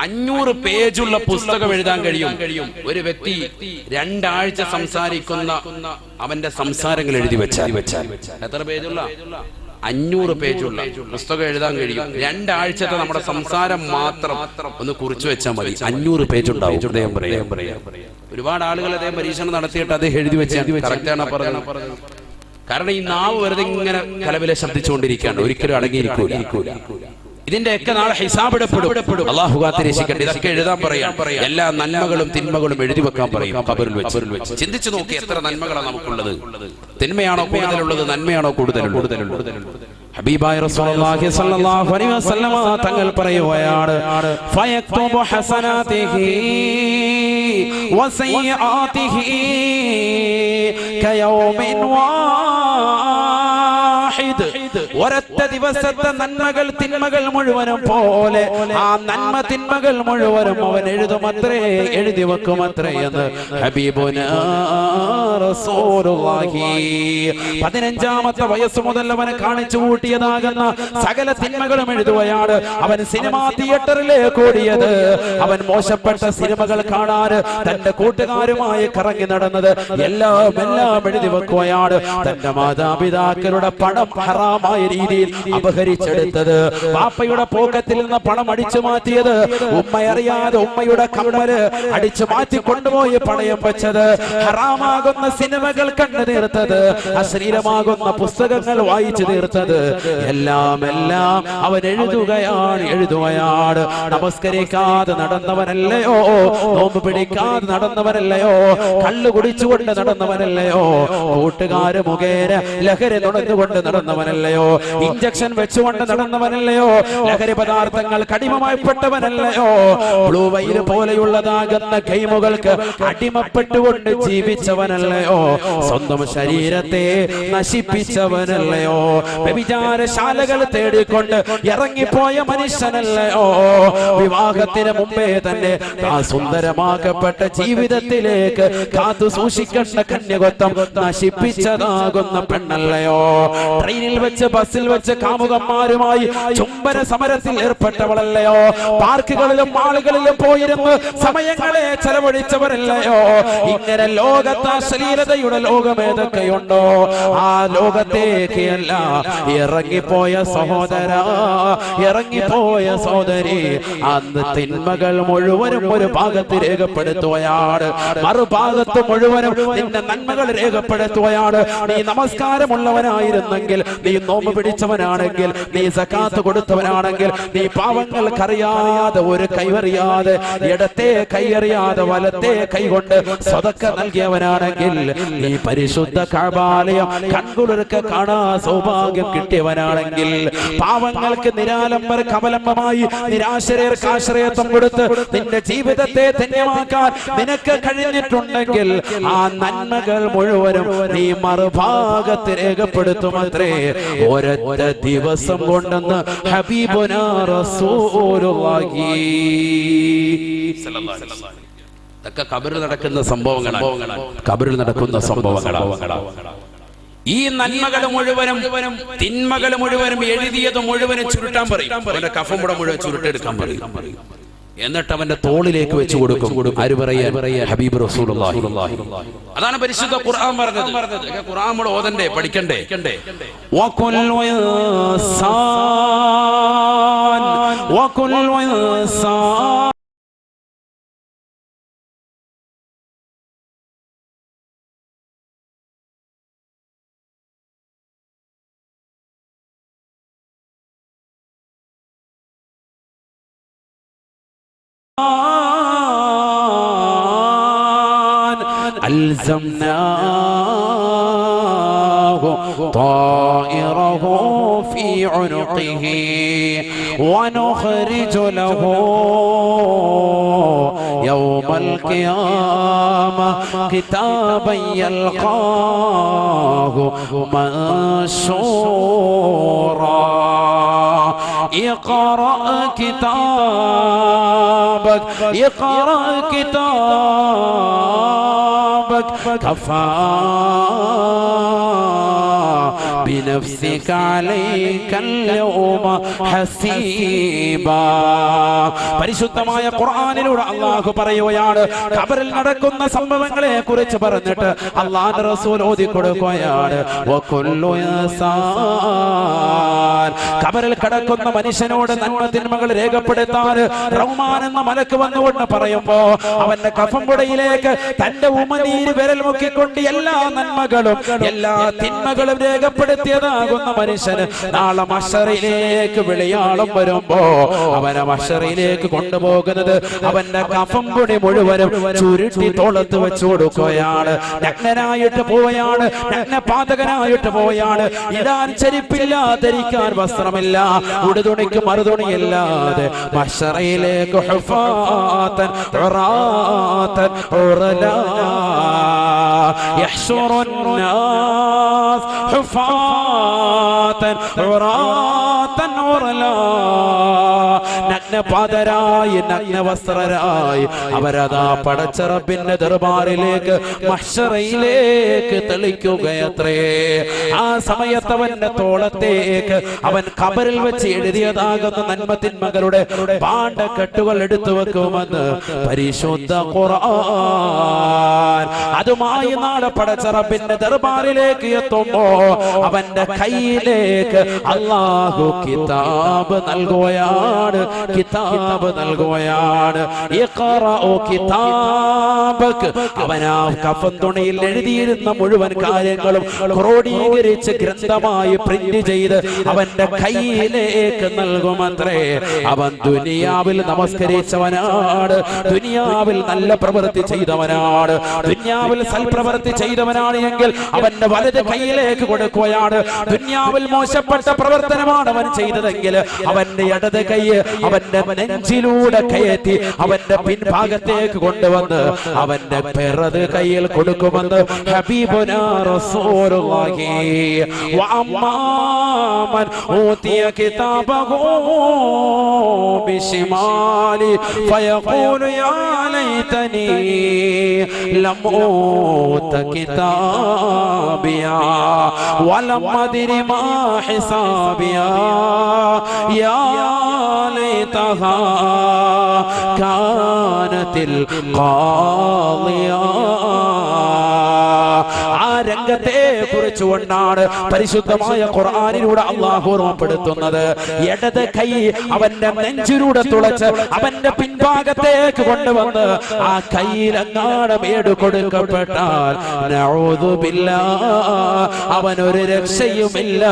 500 പേജുള്ള പുസ്തകം എഴുതാൻ കഴിയും ഒരു വ്യക്തി 2 ആഴ്ച സംസാരിക്കുന്ന അവന്റെ സംസാരങ്ങൾ എഴുതി വെച്ചാൽ. എത്ര പേജുള്ള? 500 പേജുള്ള പുസ്തകം എഴുതാൻ കഴിയും. 2 ആഴ്ചത്തെ നമ്മുടെ സംസാരം മാത്രം ഒന്ന് കുറിച്ചു വെച്ചാൽ മതി, 500 പേജുണ്ടാവും. അദ്ദേഹം പറയാം. ഒരുപാട് ആളുകൾ അദ്ദേഹം പരീക്ഷണം നടത്തിയിട്ട് അദ്ദേഹം എഴുതി വെച്ചാൽ കറക്റ്റാണ് പറഞ്ഞത്. കാരണം ഈ നാവ് വെറുതെ ഇങ്ങനെ കലവിലെ ശബ്ദിച്ചുകൊണ്ടിരിക്കുകയാണ്, ഒരിക്കലും അടങ്ങിയിരിക്കൂല. ഇതിന്റെയൊക്കെ നാളെ ഹിസാബിടപ്പെടും. അല്ലാഹു കാത്തിരക്ഷിക്കട്ടെ. ഇതൊക്കെ എഴുതാൻ പറയാം. എല്ലാ നന്മകളും തിന്മകളും എഴുതി വെക്കാൻ പറയും ഖബറിൽ വെച്ച്. ചിന്തിച്ചു നോക്കി എത്ര നന്മകളാണ് നമുക്കുള്ളത്. തിന്മയാണോ കൂടുതലുള്ളത്, നന്മയാണോ കൂടുതലുള്ളത്? ഹബീബായ റസൂലുള്ളാഹി സ്വല്ലല്ലാഹു അലൈഹി വസല്ലമ തങ്ങൾ പറയുകയാണ്, ഫയക്തുബു ഹസനാതിഹി വസയ്യാതിഹി കയൗമിൻ വാഹിദ്. ഒരൊറ്റ ദിവസത്തെ നന്മകൾ തിന്മകൾ മുഴുവനും പോലെ ആ നന്മ തിന്മകൾ മുഴുവനും അവൻ എഴുതുമത്രേ, എഴുതി വെക്കുമത്രേ എന്ന് ഹബീബുനാ റസൂലുള്ളാഹി. 15ാമത്തെ വയസ്സ് മുതൽ അവനെ കാണിച്ചു കൂട്ടിയതാകുന്ന സകല തിന്മകളും എഴുതുകയാണ്. അവൻ സിനിമാ തിയേറ്ററിലേക്ക് ഓടിയത്, അവൻ മോശപ്പെട്ട സിനിമകൾ കാണാൻ തന്റെ കൂട്ടുകാരുമായി കറങ്ങി നടന്നത് എല്ലാം എഴുതി വെക്കുകയാണ്. തന്റെ മാതാപിതാക്കളുടെ പണം ഹറാമായ രീതിയിൽ അപഹരിച്ചെടുത്തത്, വാപ്പയുടെ പോക്കറ്റിൽ നിന്ന് പണം അടിച്ചു മാറ്റിയത്, ഉമ്മയറിയാതെ ഉമ്മയുടെ കമ്മല് അടിച്ചു മാറ്റി കൊണ്ടുപോയി പണയം വെച്ചത്, ഹറാമാകുന്ന സിനിമകൾ കണ്ടു തീർത്തത്, അശ്ലീലമാകുന്ന പുസ്തകങ്ങൾ വായിച്ചു തീർത്തത്, എല്ലാം അവൻ എഴുതുകയാണ്. നമസ്കരിക്കാതെ നടന്നവനല്ലയോ, നോമ്പ് പിടിക്കാതെ നടന്നവനല്ലയോ, കള്ളു കുടിച്ചുകൊണ്ട് നടന്നവനല്ലയോ, കൂട്ടുകാര് മുഖേന ലഹരി നുണഞ്ഞുകൊണ്ട് നടന്നവനല്ലയോ, ഇഞ്ചക്ഷൻ വെച്ചുകൊണ്ട് നടന്നവനല്ലയോ, ലഹരി പദാർത്ഥങ്ങൾ കടിമമായിപ്പെട്ടവനല്ലയോ, ബ്ലൂ വൈൽ പോലെയുള്ളതാകുന്ന ഗെയിമുകൾക്ക് അടിമപ്പെട്ടുകൊണ്ട് ജീവിച്ചവനല്ലയോ, സ്വന്തം ശരീരത്തെ നശിപ്പിച്ചവനല്ലയോ, വ്യഭിചാരശാലകൾ തേടിക്കൊണ്ട് ഇറങ്ങിപ്പോയ മനുഷ്യനല്ലയോ, വിവാഹത്തിന് മുമ്പേ തന്നെ ആ സുന്ദരമാക്കപ്പെട്ട ജീവിതത്തിലേക്ക് കാത്തു സൂക്ഷിക്കേണ്ട കന്യകത്വം നശിപ്പിച്ചതാകുന്ന പെണ്ണല്ലയോ, ട്രെയിനിൽ വെച്ച് ബസ്സിൽ വെച്ച് കാമുകന്മാരുമായി ചുംബന സമരത്തിൽ ഏർപ്പെട്ടവളല്ലയോ, പാർക്കുകളിലും മാളുകളിലും പോയിരുന്ന് സമയങ്ങളെ ചെലവഴിച്ചവരല്ലയോ, ഇങ്ങനെ ലോകത്ത് അശ്ലീലതയുടെ ലോകം ഏതൊക്കെയുണ്ടോ ആ ലോകത്തേക്കല്ല ഇറങ്ങിപ്പോയ സഹോദര, ഇറങ്ങിപ്പോയ സഹോദരി, അന്ന് തിന്മകൾ മുഴുവനും ഒരു ഭാഗത്ത് രേഖപ്പെടുത്തുകയാണ്, മറുഭാഗത്ത് മുഴുവനും നിന്റെ നന്മകൾ രേഖപ്പെടുത്തുകയാണ്. നീ നമസ്കാരമുള്ളവനായിരുന്നെങ്കിൽ, നീ നോമ്പ് പിടിച്ചവനാണെങ്കിൽ, നീ സക്കാത്ത് കൊടുത്തവനാണെങ്കിൽ, നീ പാവങ്ങൾക്കറിയാതെ ഒരു കൈവറിയാതെ ഇടത്തെ കൈയറിയാതെ വലത്തെ കൈകൊണ്ട് സ്വതക്ക നൽകിയവനാണെങ്കിൽ, നീ പരിശുദ്ധ കഅബാലയം കൺകുളിർക്ക് കാണാൻ സൗഭാഗ്യം കിട്ടിയവനാണെങ്കിൽ, പാവങ്ങൾക്ക് നിരാലംബർ കമലംബമായി നിരാശ്രയർക്ക് ആശ്രയത്വം കൊടുത്ത് നിന്റെ ജീവിതത്തെ ധന്യമാക്കാൻ നിനക്ക് കഴിഞ്ഞിട്ടുണ്ടെങ്കിൽ, ആ നന്മകൾ മുഴുവനും നീ മറുഭാഗത്ത് രേഖപ്പെടുത്തുമത്രേ ഒരൊറ്റ ദിവസം കൊണ്ടെന്ന് ഹബീബുനാ റസൂലുള്ളാഹി സ്വല്ലല്ലാഹു അലൈഹി വസല്ലം. ഇതൊക്കെ ഖബറിൽ നടക്കുന്ന സംഭവങ്ങളാണ്. ഖബറിൽ നടക്കുന്ന സംഭവങ്ങളാണ്. ഈ നന്മകൾ മുഴുവനും തിന്മകൾ മുഴുവനും എഴുതിയത് മുഴുവനും ചുരുട്ടാൻ പറയും. അവന്റെ കഫമുട മുഴുവൻ ചുരുട്ടെടുക്കാൻ പറയും. എന്നിട്ട് അവന്റെ തോളിലേക്ക് വെച്ച് കൊടുക്കും. ആര് പറയാൻ? ഹബീബ് റസൂലുള്ളാഹി. അതാണ് പരിശുദ്ധ ഖുർആൻ പറഞ്ഞത്. ഖുർആൻ നമ്മൾ ഓതണ്ടേ, പഠിക്കണ്ടേ? വകുല്ലു ഇൻസാൻ ألزمناه طائره في عنقه ونخرج له يوم القيامة كتابا يلقاه منشورا اقرأ كتابك اقرأ كتابك كفى بنفسك عليك اليوم حسيبا. പരിശുദ്ധമായ ഖുർആനിലൂടെ അല്ലാഹു പറയുകയാണ്, ഖബറിൽ നടക്കുന്ന സംഭവങ്ങളെ കുറിച്ച് പറഞ്ഞിട്ട് അല്ലാഹുവിന്റെ റസൂൽ ഓതി കൊടുക്കുകയാണ്, വകുല്ലു ഇൻസാൻ, ഖബറിൽ കിടക്കുന്ന മനുഷ്യനോട് നന്മ തിന്മകൾ രേഖപ്പെടുത്താൻ റഹ്മാൻ എന്ന മലക്ക് വന്നുകൊണ്ട് പറയുമ്പോ അവന്റെ കഫംപുടയിലേക്ക് തന്റെ ഉമനീര് വിരൽ മുക്കിക്കൊണ്ട് എല്ലാ നന്മകളും എല്ലാ തിന്മകളും രേഖപ്പെടുത്തിയതാകുന്ന മനുഷ്യന് നാളെ മഹ്ശറിലേക്ക് വിളിയാളം വരുമ്പോ അവനെ മഹ്ശറിലേക്ക് കൊണ്ടുപോകുന്നത് അവന്റെ കഫംപുടി മുഴുവനും ചുരുട്ടി തോളത്ത് വെച്ചു കൊടുക്കുകയാണ്. നഗ്നനായിട്ട് പോയാണ്, നഗ്നപാതകനായിട്ട് പോയാണ്. ഇടാൻ ചെരുപ്പില്ല, ധരിക്കാൻ വസ്ത്രമില്ല, ഉടുതുണിക്ക് മറുതുണിയില്ലാതെ മഹ്ശറിലേക്ക് ഹുഫാതൻ ഉറാതൻ ഉറലാ യഹ്ശുറുൻ നാസ് ഹുഫാതൻ ഉറാതൻ ഉറലാ. നഗ്നപാതരായി നഗ്നവസ്ത്രരായി അവരതാ പടച്ച റബ്ബിന്റെ ദർബാറിലേക്ക് മഹ്ശറിലേക്ക് തെളിക്കുകയത്രേ. ആ സമയത്ത് അവന്റെ തോളത്തേക്ക് അവൻ ഖബറിൽ വെച്ച് എഴുതിയതാകുന്ന നന്മതിന്മകളുടെ പാണ്ഡക്കെട്ടുകൾ എടുത്തു വെക്കുമെന്ന് പരിശുദ്ധ ഖുർആൻ. അതുമായി നാളെ പടച്ച റബ്ബിന്റെ ദർബാറിലേക്ക് എത്തുമ്പോ അവന്റെ കയ്യിലേക്ക് അല്ലാഹു കിതാബ് നൽകുകയാണ്, കിതാബ് നൽകുകയാണ്. ഇഖ്റഉ കിതാബക. അവനാ കഫൻ തുണിയിൽ എഴുതിയിരുന്ന മുഴുവൻ കാര്യങ്ങളും ക്രോഡീകരിച്ച് ഗ്രന്ഥമായി പ്രിന്റ് ചെയ്ത് അവന്റെ കയ്യിലേക്ക് നൽകുമത്രേ. അവൻ ദുനിയാവിൽ നമസ്കരിച്ചവനാണ്, ദുനിയാവിൽ നല്ല പ്രവൃത്തി ചെയ്തവനാണ്, ദുനിയാവിൽ സൽപ്രവൃത്തി ചെയ്തവനാണ് എങ്കിൽ അവന്റെ വലത് കയ്യിലേക്ക് കൊടുക്കുകയാണ്. ദുനിയാവിൽ മോശപ്പെട്ട പ്രവർത്തനമാണ് അവൻ ചെയ്തതെങ്കിൽ അവന്റെ ഇടത് കൈ അവന്റെ നെഞ്ചിലൂടെ കയറ്റി അവന്റെ പിൻഭാഗത്തേക്ക് കൊണ്ടുവന്ന് അവന്റെ പിറത് കയ്യിൽ കൊടുക്കുമെന്ന് ഹബീബുനാ റസൂലുള്ളാഹി. വഅമ്മാമൻ ഊതിയ കിതാബഹു ബിശിമാലി ഫയഖൂലു യാ ലൈതനി ലം ഊത കിതാബിയാ വലം അദ്രി മാ ഹിസാബിയാ യാ ലൈതഹാ കാനതിൽ ഖാദിയാ. ആ രംഗത്തെ കുറിച്ചുകൊണ്ടാണ് പരിശുദ്ധമായ ഖുർആനിലൂടെ അല്ലാഹു ഓർമ്മപ്പെടുത്തുന്നത്. ഇടത് കൈ അവന്റെ നെഞ്ചിലൂടെ തുളച്ച് അവന്റെ പിൻഭാഗത്തേക്ക് കൊണ്ടുവന്ന് ആ കയ്യിലെങ്ങാണ് മേട് കൊടുക്കപ്പെട്ടാൽ നഊദു ബില്ലാഹ് അവനൊരു രക്ഷയുമില്ല,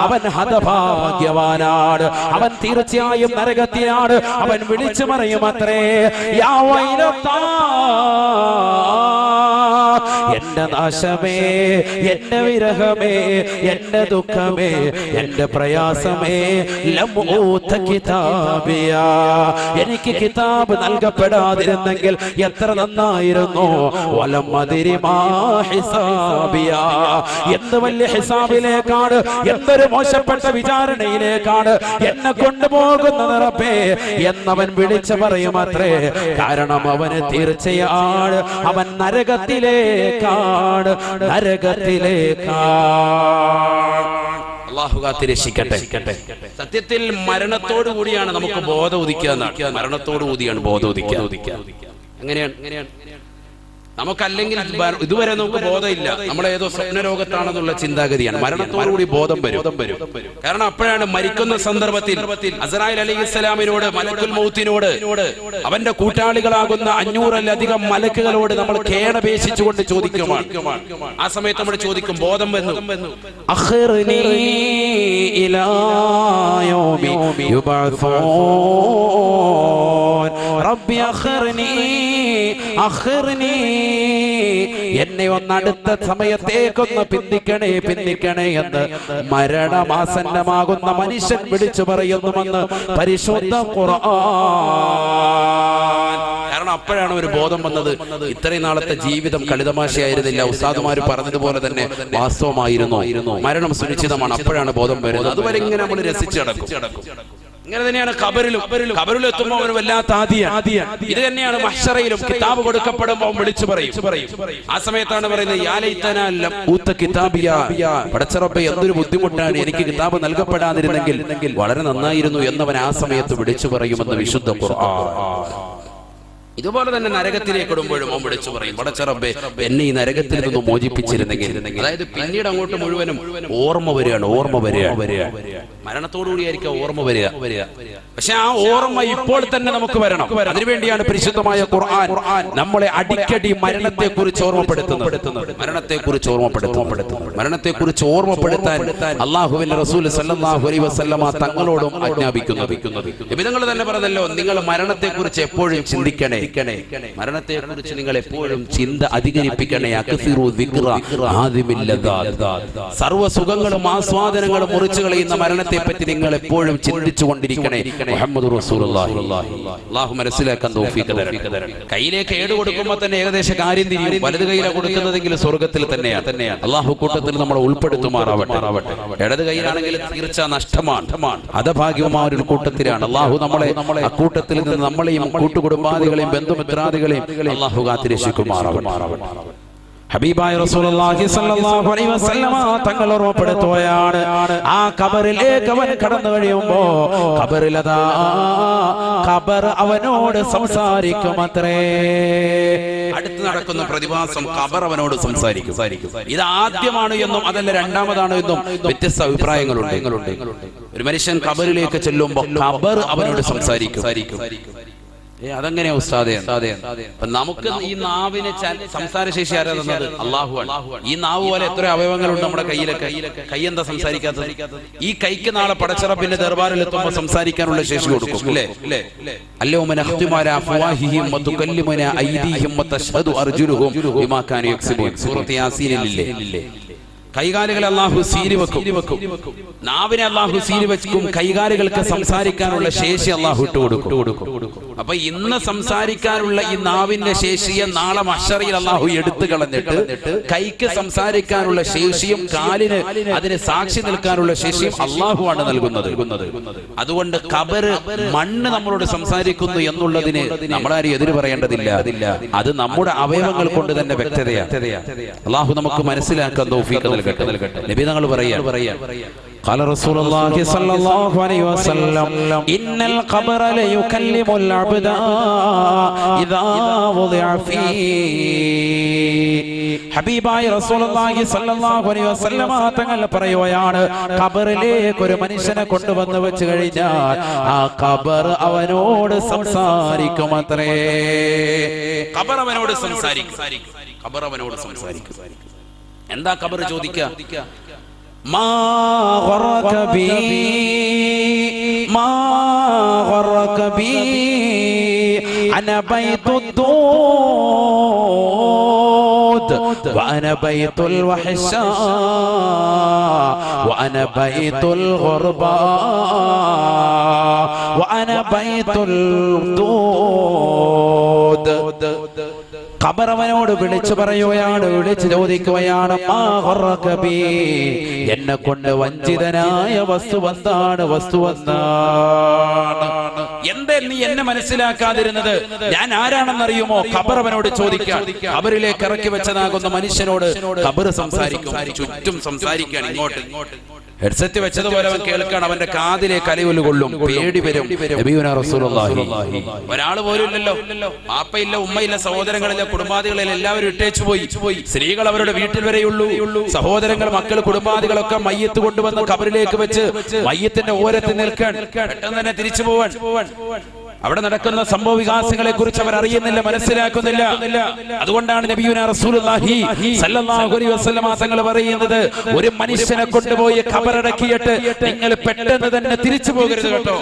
അവൻ ഹതഭാഗ്യവാനാണ്, അവൻ തീർച്ചയായും നരകത്തിലാണ്. അവൻ വിളിച്ചു പറയും അത്രേ, യാ വൈലത്താ, എന്റെ നാശമേ, എന്റെ വിരഹമേ, എന്റെ ദുഃഖമേ, എന്റെ പ്രയാസമേ, ലം ഊത കിതാബിയാ, എനിക്ക് കിതാബ് നൽകപ്പെടാതിരുന്നെങ്കിൽ എത്ര നന്നായിരുന്നു. വലം അദ്രി മാ ഹിസാബിയാ, എന്ത് വലിയ ഹിസാബിലേക്കാണ്, എന്തൊരു മോശപ്പെട്ട വിചാരണയിലേക്കാണ് എന്നെ കൊണ്ടുപോകുന്നത് റബ്ബേ എന്നവൻ വിളിച്ചു പറയുമത്രേ. കാരണം അവന് തീർച്ചയാണ് അവൻ നരകത്തിലേക്കാണ്, നരകത്തിലേക്കാണ്. അല്ലാഹു കാത്തിരക്ഷിക്കട്ടെ. സത്യത്തിൽ മരണത്തോടു കൂടിയാണ് നമുക്ക് ബോധം ഉദിക്കുക. മരണത്തോടു കൂടിയാണ് ബോധം ഉദിക്കുക. എങ്ങനെയാണ് നമുക്കല്ലെങ്കിൽ ഇതുവരെ നമുക്ക് ബോധമില്ല, നമ്മളേതോ സ്വപ്നരോഗത്താണെന്നുള്ള ചിന്താഗതിയാണ്. മരണത്തോടുകൂടി ബോധം വരും. കാരണം അപ്പോഴാണ് മരിക്കുന്ന സന്ദർഭത്തിൽ അസ്രായീൽ അലൈഹിസ്സലാമിനോട്, മലക്കുൽ മൗത്തിനോട്, അവന്റെ കൂട്ടാളികളാകുന്ന 500-ലധികം മലക്കുകളോട് നമ്മൾ കേണപേക്ഷിച്ചുകൊണ്ട് ചോദിക്കുമാണ്. ആ സമയത്ത് നമ്മൾ ചോദിക്കും, ബോധം വന്നു, അഖിർനി ഇലാ യൗമി യുബഅസൂൻ റബ്ബി അഖിർനി, എന്നെ ഒന്ന് അടുത്ത സമയത്തേക്കൊന്ന് പിന്തിക്കണേ എന്ന് മരണമാസന്നമാകുന്ന മനുഷ്യൻ വിളിച്ചു പറയുന്നുവെന്ന് പരിശുദ്ധ ഖുർആൻ. കാരണം അപ്പോഴാണ് ഒരു ബോധം വന്നത്. ഇത്രയും നാളത്തെ ജീവിതം കളിതമാശയായിരുന്നില്ല, ഉസ്താദുമാർ പറഞ്ഞതുപോലെ തന്നെ വാസ്തവമായിരുന്നു, മരണം സുനിശ്ചിതമാണ്. അപ്പോഴാണ് ബോധം വരുന്നത്. അതുവരെ ഇങ്ങനെ നമ്മൾ രസിച്ചു നടക്കും. ഇങ്ങനെ തന്നെയാണ് ഖബറിലും എത്തുമ്പോൾ ഒരു വല്ലാത്ത ആദിയാണ്. ഇത് തന്നെയാണ് മഹ്ശറയിലും കിതാബ് കൊടുക്കപ്പെടുമ്പോൾ വിളിച്ചു പറയും. ആ സമയത്താണ് പറയുന്നത്, യാ ലൈതനാ ലം ഊത കിതാബിയാ, പടച്ച റബ്ബേ എന്തൊരു ബുദ്ധിമുട്ടാണ്, എനിക്ക് കിതാബ് നൽകപ്പെടാതിരുന്നെങ്കിൽ വളരെ നന്നായിരുന്നു എന്നവൻ ആ സമയത്ത് വിളിച്ചു പറയുമെന്ന് വിശുദ്ധ ഖുർആൻ. ഇതുപോലെ തന്നെ നരകത്തിലേക്ക് ഇടുമ്പോഴും അവൻ വിളിച്ചു പറയും, പടച്ച റബ്ബേ എന്നെ ഈ നരകത്തിൽ നിന്ന് മോചിപ്പിച്ചിരുന്നെങ്കിൽ. അതായത് പിന്നീട് അങ്ങോട്ട് മുഴുവനും ഓർമ്മ വരികയാണ്. മരണത്തോടുകൂടിയായിരിക്കും ഓർമ്മ വരിക. പക്ഷെ ആ ഓർമ്മ ഇപ്പോൾ തന്നെ നമുക്ക് വരണം. അതിനുവേണ്ടിയാണ് പരിശുദ്ധമായ ഖുർആൻ നമ്മളെ അടിക്കടി മരണത്തെക്കുറിച്ച് ഓർമ്മപ്പെടുത്തുന്നത്. മരണത്തെക്കുറിച്ച് ഓർമ്മപ്പെടുത്താൻ അല്ലാഹുവിന്റെ റസൂൽ സല്ലല്ലാഹു അലൈഹി വസല്ലമ തങ്ങളോടും ആജ്ഞാപിക്കുന്നത്. നബിതങ്ങൾ തന്നെ പറഞ്ഞല്ലോ, നിങ്ങൾ മരണത്തെക്കുറിച്ച് എപ്പോഴും ചിന്തിക്കണേ, മരണത്തെക്കുറിച്ച് നിങ്ങൾ എപ്പോഴും ചിന്ത അധികരിപ്പിക്കണേ. സർവ്വ സുഖങ്ങളും ആസ്വാദനങ്ങളും മുറിച്ചു കളയുന്ന മരണത്തെ പറ്റി നിങ്ങൾ എപ്പോഴും ചിന്തിച്ചു കൊണ്ടിരിക്കണേ. മുഹമ്മദ് റസൂലുള്ളാഹി. അല്ലാഹു മനസ്സിലാക്കാൻ തൗഫീഖ് തരട്ടെ. കയ്യിലേക്ക് ഏട് കൊടുക്കുമ്പോൾ തന്നെ ഏകദേശം കാര്യം തിരിയും. വലത് കയ്യിലാണ് കൊടുക്കുന്നതെങ്കിൽ സ്വർഗ്ഗത്തിൽ തന്നെയാണ്. അല്ലാഹു കൂട്ടത്തിൽ നമ്മളെ ഉൾപ്പെടുത്തുമാറാവട്ടെ. ഇടത് കയ്യിലാണെങ്കിൽ തീർച്ച നഷ്ടമാണ്, ഹതഭാഗ്യമായ ഒരു കൂട്ടത്തിലാണ്. അല്ലാഹു നമ്മളെ അക്കൂട്ടത്തിൽ നിന്ന് നമ്മളെയും കൂട്ടുകുടുംബാദികളെയും ബന്ധുമിത്രാദികളെയും അല്ലാഹു കാത്തിരക്ഷിക്കുമാറാവട്ടെ. ഹബീബായ റസൂലുള്ളാഹി സ്വല്ലല്ലാഹു അലൈഹി വസല്ലമ തങ്ങൾ ഓർമ്മപ്പെടുത്തുകയാണ്, ആ ഖബറിലേക്ക് അവൻ കടന്നു കഴിയുമ്പോ ഖബർ അവനോട് സംസാരിക്കുമത്രേ. അടുത്ത് നടക്കുന്ന പ്രതിഭാസം ഖബർ അവനോട് സംസാരിക്കും. ഇത് ആദ്യമാണ് എന്നും അതല്ല രണ്ടാമതാണ് എന്നും വ്യത്യസ്ത അഭിപ്രായങ്ങളുണ്ട്. ഒരു മനുഷ്യൻ ഖബറിലേക്ക് ചെല്ലുമ്പോൾ ഖബർ അവനോട് സംസാരിക്കും. അതെങ്ങനെയാ ഉസ്താദേ? നമുക്ക് ഈ നാവിനെ സംസാരശേഷി ആരാ തന്നത്? അല്ലാഹുവാണ്. ഈ നാവ് പോലെ എത്ര അവയവങ്ങളുണ്ട് നമ്മുടെ കയ്യിലൊക്കെ. കൈ എന്താ സംസാരിക്കാത്തത്? ഈ കൈക്ക് നാളെ പടച്ചറപ്പിന്റെ ദർബാറിൽ എത്തുമ്പോൾ സംസാരിക്കാനുള്ള ശേഷി കൊടുക്കും, അല്ലേ? അല്ലൗമ നഖ്തിമു അലാ അഫ്വാഹിഹിം വതുകല്ലിമുനാ ഐദീഹിം വതശ്ഹദു അർജുലുഹും ബിമാ കാനൂ യക്സിബൂൻ. സൂറത്ത് യാസീനിലില്ലേ? കൈകാലുകൾ അല്ലാഹു സീലി വെക്കും, നാവിനെ അല്ലാഹു സീലി വെക്കും. കൈകാലുകൾക്ക് സംസാരിക്കാനുള്ള ശേഷി അല്ലാഹു ഇട്ടുകൊടുക്കും. അപ്പൊ ഇന്ന് സംസാരിക്കാനുള്ള ഈ നാവിന്റെ ശേഷിയെ നാളെ മഹ്ശറിൽ അല്ലാഹു എടുത്തു കളഞ്ഞിട്ട് കൈക്ക് സംസാരിക്കാനുള്ള ശേഷിയും കാലിന് അതിന് സാക്ഷി നിൽക്കാനുള്ള ശേഷിയും അല്ലാഹുവാണ് നൽകുന്നത്. അതുകൊണ്ട് ഖബർ മണ്ണ് നമ്മളോട് സംസാരിക്കുന്നു എന്നുള്ളതിന് നമ്മളാരും എതിര് പറയേണ്ടതില്ല. അത് നമ്മുടെ അവയവങ്ങൾ കൊണ്ട് തന്നെ വ്യക്തതയാണ്. അല്ലാഹു നമുക്ക് മനസ്സിലാക്കാൻ തൗഫീഖ് നൽകട്ടെ. നബി തങ്ങൾ പറയാ, قال رسول الله صلى الله عليه وسلم إن القبر ليكلم العبد إذا وضع فيه. ഹബീബായ റസൂലുള്ളാഹി സ്വല്ലല്ലാഹു അലൈഹി വസല്ലമ തങ്ങൾ പറയുകയാണ്, ഖബറിലേക്ക് ഒരു മനുഷ്യനെ കൊണ്ടുവന്ന് വെച്ച് കഴിഞ്ഞാൽ ആ ഖബർ അവനോട് സംസാരിക്കുമത്രേ. ഖബർ അവനോട് സംസാരിക്കും. എന്താ ഖബർ ചോദിക്കുക? മാ ഗറക ബി അന ബൈതുദ്ദൂദ് വഅന ബൈതുൽ വഹ്ശാ വഅന ബൈതുൽ ഗുർബാ വഅന ബൈതുൽ ദൂദ്. ഖബർ അവനോട് വിളിച്ചു പറയുകയാണ്, വിളിച്ചു ചോദിക്കുകയാണ്, എന്നെ കൊണ്ട് വഞ്ചിതനായ വസ്തു എന്താണ്? എന്തേ നീ എന്നെ മനസ്സിലാക്കാതിരുന്നത്? ഞാൻ ആരാണെന്നറിയുമോ? ഖബർ അവനോട് ചോദിക്കാം. ഖബറിലേക്ക് ഇറക്കി വെച്ചതാകുന്ന മനുഷ്യനോട് ഖബർ സംസാരിക്കും. ചുറ്റും സംസാരിക്കുകയാണ്. ഇങ്ങോട്ട് ഹെഡ്സെറ്റ് വെച്ചതുപോലെ അവൻ കേൾക്കാൻ, അവന്റെ കാതിലേക്ക് അലയൊലി കൊള്ളും, പേടി വരും. നബിയുനാ റസൂലുള്ളാഹി. ഒരാൾ പോലും ഇല്ലല്ലോ, പാപ്പയില്ല, ഉമ്മയില്ല, സഹോദരങ്ങളില്ല, കുടുംബാദികളില്ല, എല്ലാവരും ഇട്ടേച്ചു പോയി. സ്ത്രീകൾ അവരുടെ വീട്ടിൽ വരെയുള്ളൂ. സഹോദരങ്ങൾ, മക്കൾ, കുടുംബാദികളൊക്കെ മയ്യത്ത് കൊണ്ടുവന്ന് ഖബറിലേക്ക് വെച്ച് മയ്യത്തിന്റെ ഓരത്ത് നിൽക്കാൻ, പെട്ടെന്ന് തന്നെ തിരിച്ചു പോവാൻ. അവിടെ നടക്കുന്ന സംഭവ വികാസങ്ങളെ കുറിച്ച് അവർ അറിയുന്നില്ല, മനസ്സിലാക്കുന്നില്ല. അതുകൊണ്ടാണ് നബിയുനാ റസൂലുള്ളാഹി സല്ലല്ലാഹു അലൈഹി വസല്ലമ തങ്ങൾ പറയുന്നത്, ഒരു മനുഷ്യനെ കൊണ്ടുപോയി ഖബറടക്കിയിട്ട് നിങ്ങൾ പെട്ടെന്ന് തന്നെ തിരിച്ചു പോകരുത് കേട്ടോ.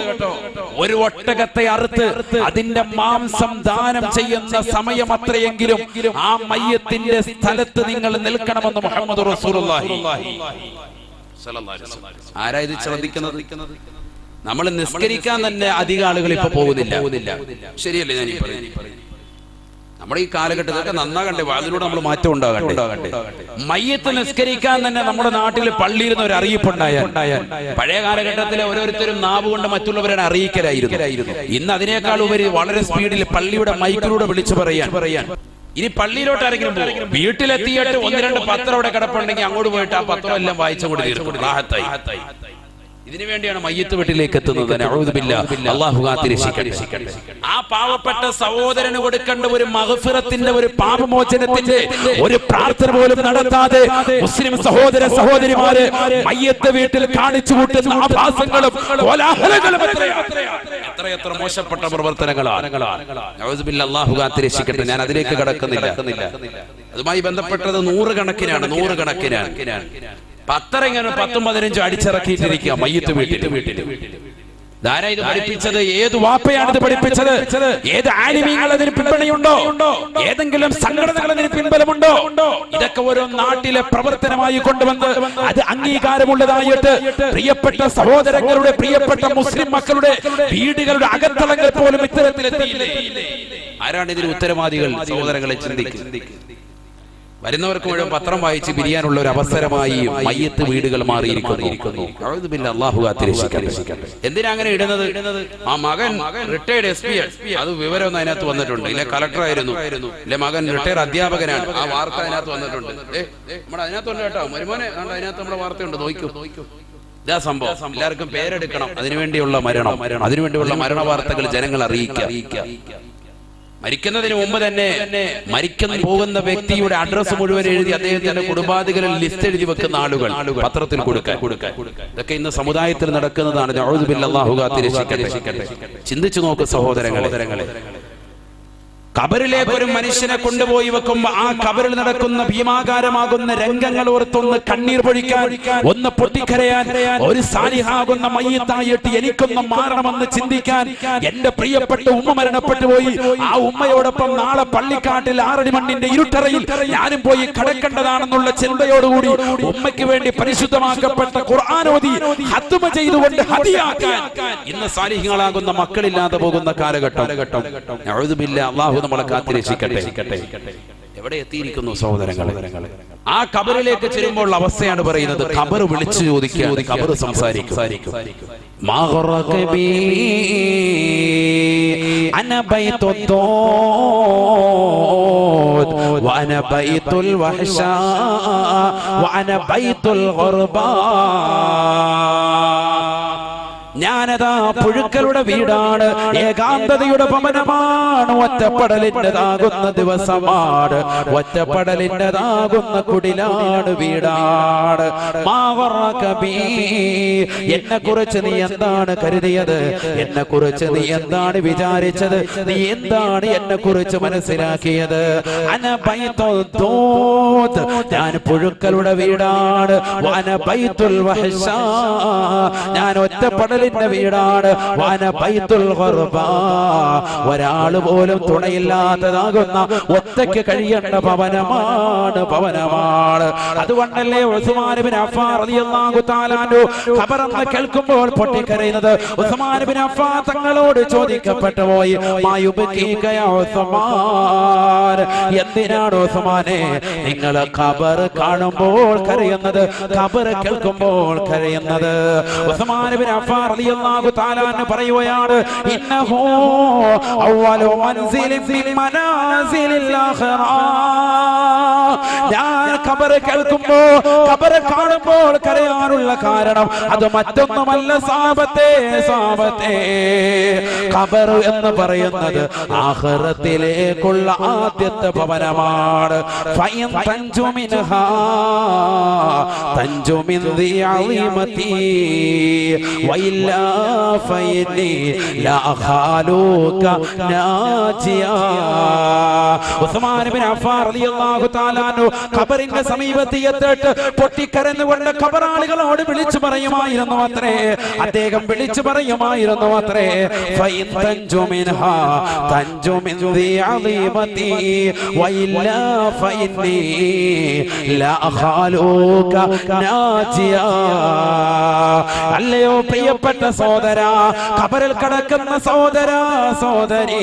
ഒരു ഒട്ടകത്തെ അറുത്ത് അതിന്റെ മാംസം ദാനം ചെയ്യുന്ന സമയം അത്രയെങ്കിലും ആ മയ്യത്തിന്റെ സ്ഥലത്ത് നിങ്ങൾ നിൽക്കണമെന്ന് മുഹമ്മദ് റസൂലുള്ളാഹി സല്ലല്ലാഹു അലൈഹി വസല്ലം. ആരാ ഇത് ശ്രദ്ധിക്കുന്നത്? നമ്മൾ നിസ്കരിക്കാൻ തന്നെ അധിക ആളുകൾ ഇപ്പൊ പോകുന്നില്ല. ശരിയല്ലേ ഞാൻ ഈ പറയുന്നത്? നമ്മുടെ ഈ കാലഘട്ടത്തിലൊക്കെ നന്നാകണ്ടേ, അതിലൂടെ നമ്മൾ മാറ്റം ഉണ്ടാകട്ടെ. മയ്യത്ത് നിസ്കരിക്കാൻ തന്നെ നമ്മുടെ നാട്ടിൽ പള്ളിയിരുന്ന ഒരു അറിയിപ്പുണ്ടായാൽ, പഴയ കാലഘട്ടത്തിലെ ഓരോരുത്തരും നാവ് കൊണ്ട് മറ്റുള്ളവരെ അറിയിക്കലായിരുന്നു. ഇന്ന് അതിനേക്കാൾ ഉപരി വളരെ സ്പീഡിൽ പള്ളിയുടെ മൈക്കിലൂടെ വിളിച്ചു പറയാൻ. ഇനി പള്ളിയിലോട്ട് ആരെങ്കിലും വീട്ടിലെത്തിയിട്ട് 1-2 പത്രം അവിടെ കിടപ്പുണ്ടെങ്കിൽ അങ്ങോട്ട് പോയിട്ട് ആ പത്രം എല്ലാം വായിച്ചുകൊണ്ട് തീർക്കും. ഇതിനു വേണ്ടിയാണ് മയ്യത്ത് വീട്ടിലേക്ക് എത്തുന്നത്. നഊദു ബില്ലാഹ്, അല്ലാഹു കാത്തിരക്ഷിക്കട്ടെ. ആ പാവപ്പെട്ട സഹോദരന് കൊടുക്കേണ്ട ഒരു മഗ്ഫിറത്തിന്റെ, ഒരു പാപമോചനത്തിന്റെ ഒരു പ്രാർത്ഥന പോലും നടത്താതെ മുസ്ലിം സഹോദര സഹോദരിമാരെ മയ്യത്ത് വീട്ടിൽ കാണിച്ചു കൂട്ടുന്ന ആഭാസങ്ങളും കോലാഹലങ്ങളും എത്രയെത്ര മോശപ്പെട്ട പ്രവർത്തനങ്ങളാണ്. നഊദു ബില്ലാഹ്, അല്ലാഹു കാത്തിരക്ഷിക്കട്ടെ. ഞാൻ അതിലേക്ക് കടക്കുന്നില്ല. അതുമായി ബന്ധപ്പെട്ടത് നൂറുകണക്കിനാണ്. പത്തര ഇങ്ങനെ 10ഉം 15ഉം അടിച്ചിറക്കിയിട്ടിരിക്കുക മയ്യത്ത് വീട്ടിൽ. ധാരാ ഇത് പഠിപ്പിച്ചത്? ഏത് വാപ്പയാണ് ഇത് പഠിപ്പിച്ചത്? ഏത് ആലിമീങ്ങൾ അതിന് പിന്തുണയുണ്ടോ? ഏതെങ്കിലും സംഘടനകൾ അതിന് പിൻബലമുണ്ടോ? ഇതൊക്കെ ഓരോ നാട്ടിലെ പ്രവർത്തനമായി കൊണ്ടുവന്ന് അത് അംഗീകാരമുള്ളതായിട്ട് പ്രിയപ്പെട്ട സഹോദരങ്ങളുടെ, പ്രിയപ്പെട്ട മുസ്ലിം മക്കളുടെ വീടുകളുടെ അകത്തളങ്ങൾ പോലും ഇത്തരത്തിലെത്തിയില്ലേ? ആരാണ് ഇതിന് ഉത്തരവാദികൾ? സഹോദരങ്ങളെ ചിന്തിക്കും. വരുന്നവർക്ക് മുഴുവൻ പത്രം വായിച്ച് പിരിയാനുള്ള ഒരു അവസരമായി മയ്യത്ത് വീടുകൾ മാറിയിരിക്കുന്നു. അല്ലാഹു കാത്തിരക്ഷിക്കട്ടെ. എന്തിനാ അങ്ങനെ ഇടുന്നത്? ആ മകൻ റിട്ടയർഡ് SP, അത് വിവരമൊന്നും അതിനകത്ത് വന്നിട്ടുണ്ട്. ഇല്ല കളക്ടർ ആയിരുന്നു, ഇല്ല മകൻ റിട്ടയർഡ് അധ്യാപകനാണ്, ആ വാർത്ത അതിനകത്ത് വന്നിട്ടുണ്ട്. നമ്മുടെ അതിനകത്തുണ്ട് കേട്ടോ, മരുമോനെ അതിനകത്ത് നമ്മുടെ വാർത്തയുണ്ട്, നോക്കൂ. ഇതാ സംഭവം. എല്ലാവർക്കും പേരെടുക്കണം. അതിനുവേണ്ടിയുള്ള അതിനുവേണ്ടിയുള്ള മരണ വാർത്തകൾ ജനങ്ങൾ അറിയിക്കുക. മരിക്കുന്നതിന് മുമ്പ് തന്നെ മരിക്കാൻ പോകുന്ന വ്യക്തിയുടെ അഡ്രസ് മുഴുവൻ എഴുതി അദ്ദേഹത്തിന്റെ കുടുംബാദികളിൽ ലിസ്റ്റ് എഴുതി വെക്കുന്ന ആളുകൾ പത്രത്തിൽ കൊടുക്കാൻ. ഇതൊക്കെ ഇന്ന് സമുദായത്തിൽ നടക്കുന്നതാണ്. നഊദു ബില്ലാഹ്, അല്ലാഹു കാത്തിരക്ഷിക്കട്ടെ. ചിന്തിച്ചു നോക്ക് സഹോദരങ്ങളെ. ഖബറിലേക്ക് ഒരു മനുഷ്യനെ കൊണ്ടുപോയി വെക്കുമ്പോ ആ ഖബറിൽ നടക്കുന്ന ഭീമാകാരമാകുന്ന രംഗങ്ങൾ ഓർത്തൊന്ന് കണ്ണീർ പൊഴിക്കാൻ, ഒന്ന് പൊട്ടിക്കരയാൻ, ഒരു സാലിഹാകുന്ന മയ്യിത്തായിട്ട് എനിക്കൊന്ന് മാറണമെന്ന് ചിന്തിക്കാൻ. എന്റെ പ്രിയപ്പെട്ട ഉമ്മ മരണപ്പെട്ടു പോയി, ആ ഉമ്മയോടൊപ്പം നാളെ പള്ളിക്കാട്ടിൽ 6 മണ്ണിന്റെ ഇരുട്ടറയിൽ ഞാനും പോയി കിടക്കേണ്ടതാണെന്നുള്ള ചിന്തയോടുകൂടി ഉമ്മയ്ക്ക് വേണ്ടി പരിശുദ്ധമാക്കപ്പെട്ട ഖുർആൻ ഓതി ഹത്മ ചെയ്തുകൊണ്ട് ഹദിയാക്കാൻ ഇന്ന് സാലിഹ്യങ്ങളാകുന്ന മക്കളില്ലാതെ പോകുന്ന കാലഘട്ടം. നഊദു ബില്ലാഹ്, അല്ലാഹു നമ്മളെ കാത്തിരക്ഷിക്കട്ടെ. എവിടെ എത്തിയിരിക്കുന്നു സഹോദരങ്ങളെ? ആ ഖബറിലേക്ക് ചെല്ലുമ്പോൾ അവസ്ഥയാണ് പറയുന്നത്. ഖബർ വിളിച്ചു ചോദിക്കുക, ഖബർ സംസാരിക്കും. അന ബൈത്തുൽ വഅന ബൈത്തുൽ വഹ്ശാ വഅന ബൈത്തുൽ ഗർബാ. ഞാനതാ പുഴുക്കളുടെ വീടാണ്, ഏകാന്തതയുടെ ഭവനമാണ്, ഒറ്റപ്പെടലിൻ്റെതാകുന്ന ദിവസമാണ്, ഒറ്റപ്പെടലിൻ്റെതാകുന്ന കുടിലാണ്, വീടാണ്. എന്നെ കുറിച്ച് നീ എന്താണ് കരുതിയത്? എന്നെ കുറിച്ച് നീ എന്താണ് വിചാരിച്ചത്? നീ എന്താണ് എന്നെ കുറിച്ച് മനസ്സിലാക്കിയത്? ഞാൻ പുഴുക്കളുടെ വീടാണ്, വഅന ബൈത്തുൽ വഹ്ശാ, ഞാൻ ഒറ്റപ്പെടൽ വീടാണ്, വഅന ബൈത്തുൽ ഗർബാ, ഒരാള് പോലും തുണയില്ലാത്തതാകുന്ന ഒറ്റയ്ക്ക് കഴിയേണ്ട ഭവനമാണ്. അതുകൊണ്ടല്ലേ ഉസ്മാൻ ഇബ്നു അഫ്ഫാൻ റളിയല്ലാഹു തആല അൻഹു ഖബറെന്ന് കേൾക്കുമ്പോൾ പൊട്ടിക്കരയുന്നത്? ഉസ്മാൻ ഇബ്നു അഫ്ഫാൻ തങ്ങളോട് ചോദിക്കപ്പെട്ടു പോയി, മായുബ്കീക യാ ഉസ്മാൻ, എന്തിനാണ് ഉസ്മാനെ നിങ്ങൾ ഖബർ കാണുമ്പോൾ കരയുന്നത്, ഖബർ കേൾക്കുമ്പോൾ കരയുന്നത്? ഉസ്മാൻ ഇബ്നു അഫ്ഫാൻ റളിയല്ലാഹു തആല അൻഹു പറയുകയാണ്, ഇന്നഹു അവ്വലു മൻസിലിൻ ഫിൽ മനാസിലിൽ ആഖിറ. ഞാൻ ഖബർ കേൾക്കുമ്പോൾ, ഖബർ കാണുമ്പോൾ കരയാനുള്ള കാരണം അത് മറ്റൊന്നുമല്ല സഹാബത്തെ. ഖബർ എന്ന് പറയുന്നത് ആഖിറത്തിലേക്കുള്ള ആദ്യത്തെ ഭവനമാണ്. ഫഇൻ തൻജു മിൻഹാ തൻജു മിൻ ദി അളീമതി വഇല്ലാ ഫഇന്നി ലാ ഖാലൂക നാജിയാ. ഉസ്മാൻ ഇബ്നു അഫ്ഫാൻ റളിയല്ലാഹു തആല അൻഹു ഖബറിന്റെ സമീപത്ത് എത്തിയിട്ട് പൊട്ടിക്കരഞ്ഞുകൊണ്ട് ഖബറാളികളോട് വിളിച്ചു പറയുമായിരുന്നു അത്രേ. അദ്ദേഹം വിളിച്ചു പറയുമായിരുന്നു അത്രേ, ഫഇൻ തൻജു മിൻഹാ തൻജു മിൻ ദി അളീമതി വഇല്ലാ ഫഇന്നി ലാ ഖാലൂക നാജിയാ. അല്ലയോ പ്രിയപ്പെട്ട സഹോദരാ, ഖബറിൽ കിടക്കുന്ന സഹോദരാ സഹോദരി,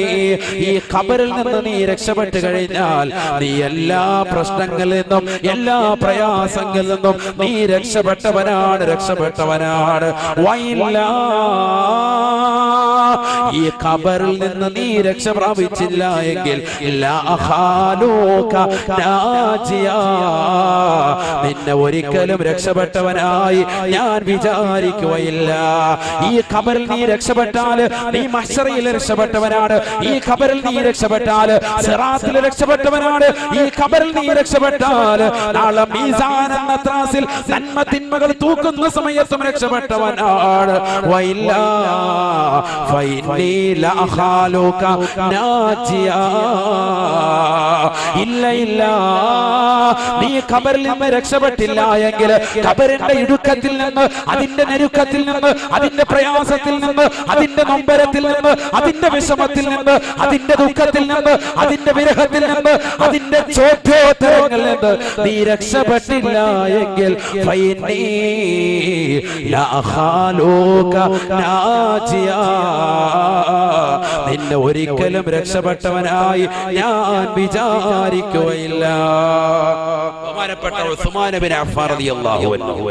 ഈ ഖബറിൽ നിന്ന് നീ രക്ഷപ്പെട്ടു കഴിഞ്ഞാൽ നീ എല്ലാ പ്രശ്നങ്ങളിൽ നിന്നും, എല്ലാ പ്രയാസങ്ങളിൽ നിന്നും നീ രക്ഷപ്പെട്ടവനാണ്. ഈ ഖബറിൽ നിന്ന് നീ രക്ഷ പ്രാപിച്ചില്ല എങ്കിൽ നിന്നെ ഒരിക്കലും രക്ഷപ്പെട്ടവനായി ഞാൻ വിചാരിക്കുകയില്ല. ഈ ഖബറിൽ നീ രക്ഷപ്പെട്ടാൽ നീ മഹ്ശറിൽ രക്ഷപ്പെട്ടവനാണ്. ഈ ഖബറിൽ നീ രക്ഷപ്പെട്ടാൽ സിറാത്തിൽ രക്ഷപ്പെട്ടവനാണ്. ഈ ഖബറിൽ നീ രക്ഷപ്പെട്ടാൽ നാളെ മീസാൻ എന്ന ത്രാസിൽ നന്മ തിന്മകൾ തൂക്കുന്ന സമയത്തും രക്ഷപ്പെട്ടവനാണ്. വഇല്ല ഫഇന്നി ലഅഖാലുക നാജിയാ. ഇല്ല ഇല്ല, നീ ഖബറിൽ നിന്ന് രക്ഷപ്പെട്ടില്ല എങ്കിൽ ഖബറിന്റെ ഇടുക്കത്തിൽ നിന്ന്, അതിന്റെ ഞെരുക്കത്തിൽ നിന്ന്, അതിന്റെ പ്രയാസത്തിൽ നിന്ന്, അതിന്റെ നൊമ്പരത്തിൽ നിന്ന്, അതിന്റെ വിഷമത്തിൽ നിന്ന്, അതിന്റെ ദുഃഖത്തിൽ നിന്ന്, അതിന്റെ വിരഹത്തിൽ നിന്ന്, അതിന്റെ ചോദ്യോത്തരങ്ങളിൽ നിന്ന് നീ രക്ഷപ്പെട്ടില്ല എങ്കിൽ ഫൈനി ലഅഖാലുക നാജിയാ, നിന്നെ ഒരിക്കലും രക്ഷപ്പെട്ടവനായി ഞാൻ വിചാരിക്കുകയില്ല. ബഹുമാനപ്പെട്ട ഉസ്മാൻ ഇബ്നു അഫ്ഫാൻ റളിയല്ലാഹു അൻഹു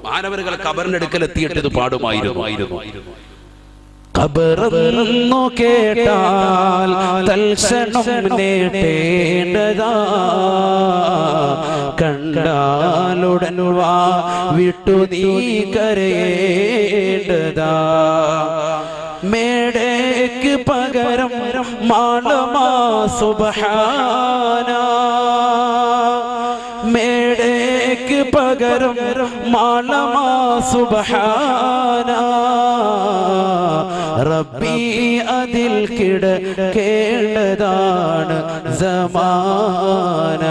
മാനവர்கள் ഖബറിന്റെ അടുക്കൽ എത്തിയിട്ട് ഇത് പാടുമായിരുന്നു. ഖബറെന്നു കേട്ടാൽ തൽക്ഷണം നേടേണ്ടതാ, കണ്ടാലുടൻ വാ വിട്ടു നീ കരയേണ്ടതാ. മേടയ്ക്ക് പകരം മാളമാ സുബ്ഹാന, മേടയ്ക്ക് പകരം മാളമാ സുബ്ഹാന. റബ്ബി അതിൽ കിടക്കേണ്ടതാണ് സമാന.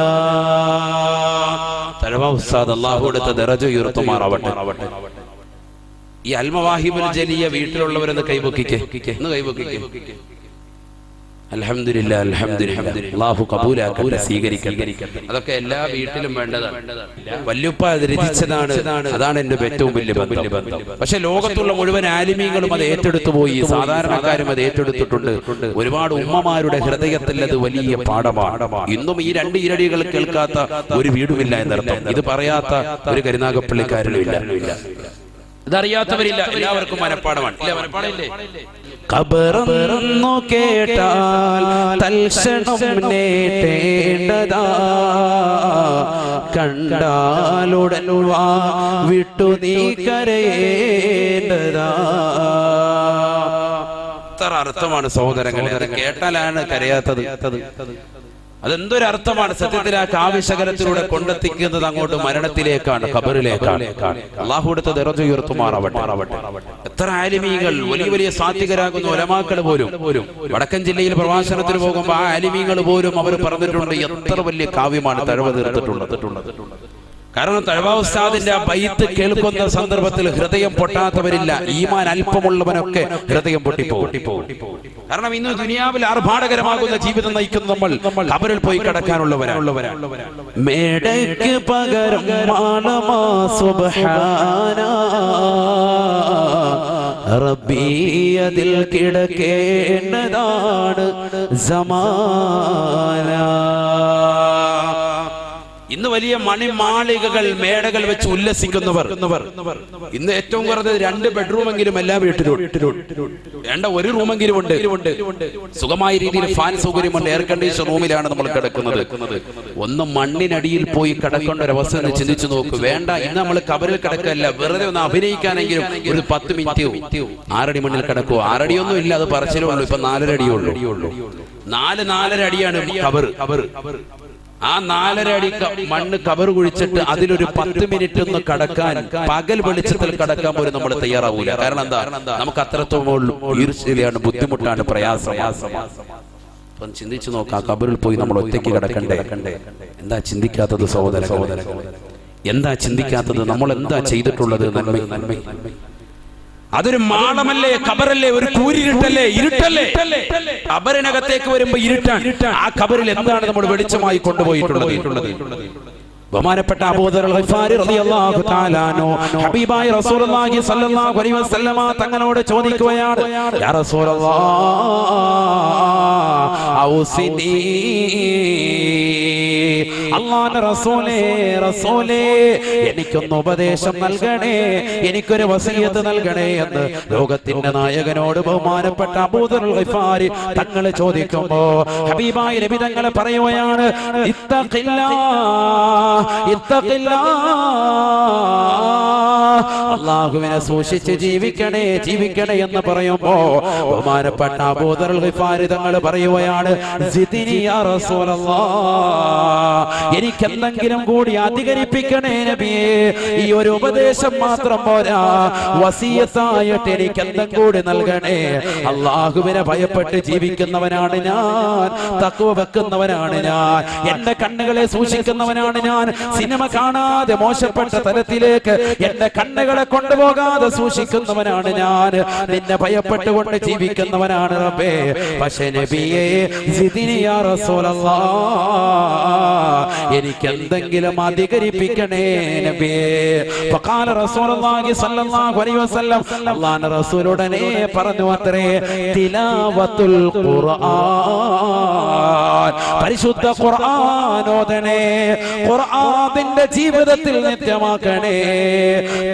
തഴവാ ഉസ്താദ് അല്ലാഹുവിന്റെ ദറജ ഉയർത്തുമാറാവട്ടെ. ഈ അൽമവാഹിബുൽ ജലിയ വീട്ടിലുള്ളവരെന്ന് കൈവക്കിക്കേ, ഒന്ന് കൈവക്കിക്കേ. അൽഹംദുലില്ലാഹ് അൽഹംദുലില്ലാഹ്, അല്ലാഹു കബൂലാക്കട്ടെ, സ്വീകരിക്കട്ടെ. അതൊക്കെ എല്ലാ വീട്ടിലും വേണ്ടതാണ്. വല്യുപ്പ അത് രചിച്ചതാണ്, അതാണ് എന്റെ ഏറ്റവും വലിയ ബന്ധം. പക്ഷെ ലോകത്തുള്ള മുഴുവൻ ആലിമീങ്ങളും അത് ഏറ്റെടുത്തു പോയി, സാധാരണക്കാരും അത് ഏറ്റെടുത്തിട്ടുണ്ട്. ഒരുപാട് ഉമ്മമാരുടെ ഹൃദയത്തിൽ അത് വലിയ പാഠമാണ്. ഇന്നും ഈ രണ്ട് ഇരടികൾ കേൾക്കാത്ത ഒരു വീടുമില്ല എന്നർത്ഥം. ഇത് പറയാത്ത ഒരു കരുനാഗപ്പള്ളിക്കാരനുമില്ല, ഇതറിയാത്തവരില്ല. എല്ലാവർക്കും മനപ്പാടമാണ്. ഇല്ല, മനപ്പാടമില്ലേ? ഖബറെന്നു കേട്ടാൽ തൽക്ഷണം നേടേണ്ടതാ, കണ്ടാലുടൻ വാ വിട്ടു നീ കരയേണ്ടതാ. എത്ര അർത്ഥമാണ് സഹോദരങ്ങളെ, അത് കേട്ടാലാണ് കരയാത്തത്. അതെന്തൊരർത്ഥമാണ് സത്യത്തിൽ. ആ കാവ്യശകലത്തിലൂടെ കൊണ്ടെത്തിക്കുന്നത് അങ്ങോട്ട് മരണത്തിലേക്കാണ്, ഖബറിലേക്കാണ്. അല്ലാഹു കൊടുത്ത ദറജ ഉയർത്തുമാറാവട്ടെ. എത്ര ആലിമീങ്ങൾ, വലിയ വലിയ സാത്വികരാകുന്ന ഉലമാക്കൾ പോലും വടക്കൻ ജില്ലയിൽ പ്രവാസനത്തിന് പോകുമ്പോൾ ആ ആലിമീങ്ങൾ പോലും അവർ പറഞ്ഞിട്ടുണ്ട് എത്ര വലിയ കാവ്യമാണ് തഴവ തീർത്തിട്ടുള്ളത്. കാരണം തഴവാ ഉസ്താദിന്റെ ആ ബൈത്ത് കേൾക്കുന്ന സന്ദർഭത്തിൽ ഹൃദയം പൊട്ടാത്തവരില്ല. ഈമാൻ അല്പമുള്ളവനൊക്കെ ഹൃദയം പൊട്ടിപ്പോകും. കാരണം ഇന്ന് ദുനിയാവിൽ ആർഭാടകരമാകുന്ന ജീവിതം നയിക്കുന്ന നമ്മൾ ഖബറിൽ പോയി കിടക്കാനുള്ളവരാണ്. മേടയ്ക്ക് പകരം മാളമാ സുബ്ഹാന, റബ്ബി അതിൽ കിടക്കേണ്ടതാണ് സമാന. ഇന്ന് വലിയ മണിമാളികകൾ, മേടകൾ വെച്ച് ഉല്ലസിക്കുന്നവർ. ഇന്ന് ഏറ്റവും കുറഞ്ഞത് 2 ബെഡ്റൂമെങ്കിലും എല്ലാ വീട്ടിലും വേണ്ട, 1 റൂമെങ്കിലും ഉണ്ട്. സുഖമായ രീതിയിൽ ഫാൻ സൗകര്യമുണ്ട്, എയർ കണ്ടീഷൻ റൂമിലാണ് നമ്മൾ കിടക്കുന്നത്. ഒന്ന് മണ്ണിനടിയിൽ പോയി കിടക്കേണ്ട ഒരു അവസ്ഥ ചിന്തിച്ചു നോക്ക്. വേണ്ട, ഇന്ന് നമ്മൾ ഖബറിൽ കിടക്കല്ല, വെറുതെ ഒന്ന് അഭിനയിക്കാനെങ്കിലും ഒരു 10 മിനിറ്റ് 6 അടി മണ്ണിൽ കിടക്കുവോ? 6 അടിയൊന്നും ഇല്ല, അത് പറച്ചിലേ ഉള്ളൂ. ഇപ്പൊ 4 അടിയുള്ളൂ. 4 അടിയാണ് ഖബർ. ആ 4.5 അടി മണ്ണ് കബർ കുഴിച്ചിട്ട് അതിലൊരു 10 മിനിറ്റ് ഒന്ന് കടക്കാൻ, പകൽ വെളിച്ചത്തിൽ കടക്കാൻ പോലും നമ്മൾ തയ്യാറാവൂല. കാരണം എന്താ? നമുക്ക് അത്രത്തോളം ഈർഷ്യയാണ്, ബുദ്ധിമുട്ടാണ്, പ്രയാസമാണ്. ചിന്തിച്ചു നോക്കാം, കബറിൽ പോയി നമ്മൾ ഒറ്റയ്ക്ക് കിടക്കണ്ടേ? എന്താ ചിന്തിക്കാത്തത് സഹോദര? എന്താ ചിന്തിക്കാത്തത്? നമ്മൾ എന്താ ചെയ്തിട്ടുള്ളത്? നന്മ. അതൊരു മാളമല്ലേ, ഖബറല്ലേ, ഒരു കൂരിരുട്ടല്ലേ, ഇരുട്ടല്ലേ. ഖബറിനകത്തേക്ക് വരുമ്പോ ഇരുട്ടാണ്. ആ ഖബറിൽ എന്താണ് നമ്മൾ വെളിച്ചമായി കൊണ്ടുപോയിട്ടുള്ളത്? ബഹുമാനപ്പെട്ട അബൂദർ ഗിഫാരി റളിയല്ലാഹു തആല അൻഹു ഹബീബായ റസൂലുള്ളാഹി സ്വല്ലല്ലാഹു അലൈഹി വസല്ലമ തങ്ങളോട് ചോദിക്കുകയാണ്, യാ റസൂലല്ലാഹ് ഔസിനി, അല്ലാഹുവിന്റെ റസൂലേ എനിക്കൊന്ന് ഉപദേശം നൽകണേ, എനിക്കൊരു വസിയത്ത് നൽകണേ എന്ന് ലോകത്തിന്റെ നായകനോട് ബഹുമാനപ്പെട്ട അബൂദർ ഗിഫാരി തങ്ങൾ ചോദിക്കുമ്പോ ഹബീബായ നബി തങ്ങൾ പറയുകയാണ്, അല്ലാഹുവിനെ സൂക്ഷിച്ച് ജീവിക്കണേ എന്ന് പറയുമ്പോ ബഹുമാനപ്പെട്ട അബൂദർ ഗിഫാരി തങ്ങൾ പറയുകയാണ്, സിദ്നി യാ റസൂലല്ലാഹ്, എനിക്ക് എന്തെങ്കിലും കൂടി അധികരിപ്പിക്കണേ നബിയേ, ഈ ഒരു ഉപദേശം മാത്രം പോരാ, വസിയത്തായിട്ട് എനിക്ക് എന്തെങ്കിലും കൂടി നൽകണേ. അല്ലാഹുവിനെ ഭയപ്പെട്ട് ജീവിക്കുന്നവനാണ് ഞാൻ, തഖ്വ വെക്കുന്നവനാണ് ഞാൻ, എന്റെ കണ്ണുകളെ സൂക്ഷിക്കുന്നവനാണ് ഞാൻ, സിനിമ കാണാതെ മോശപ്പെട്ട തലത്തിലേക്ക് എന്റെ കണ്ണുകളെ കൊണ്ടുപോകാതെ സൂക്ഷിക്കുന്നവനാണ് ഞാൻ, നിന്നെ ഭയപ്പെട്ടുകൊണ്ട് ജീവിക്കുന്നവനാണ് റബ്ബേ. പക്ഷേ നബിയേ സിദ്നി യാ റസൂലല്ലാഹ്, എനിക്ക് എന്തെങ്കിലും അധികരിപ്പിക്കണേ നബിയേ. ഫഖാല റസൂലുള്ളാഹി സ്വല്ലല്ലാഹു അലൈഹി വസല്ലം, അല്ലാഹുവിന്റെ റസൂൽ ഉടനെ പറഞ്ഞു അത്രേ, തിലാവത്തുൽ ഖുർആൻ, പരിശുദ്ധ ഖുർആൻ ഓതണേ, ഖുർആനിന്റെ ജീവിതത്തിൽ നിത്യമാക്കണേ.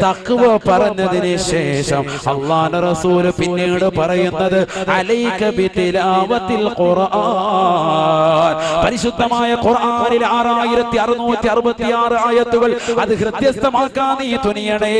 തഖ്വ പറഞ്ഞതിന് ശേഷം അല്ലാഹുവിന്റെ റസൂൽ പിന്നീട് പറയുന്നത്, അലൈക ബിതിലാവത്തിൽ ഖുർആൻ, പരിശുദ്ധമായ ഖുർആനിൽ 6666 ആയത്തുകൾ അത് ഹൃദയസ്ഥമാക്കാൻ നീ തുനിയണേ.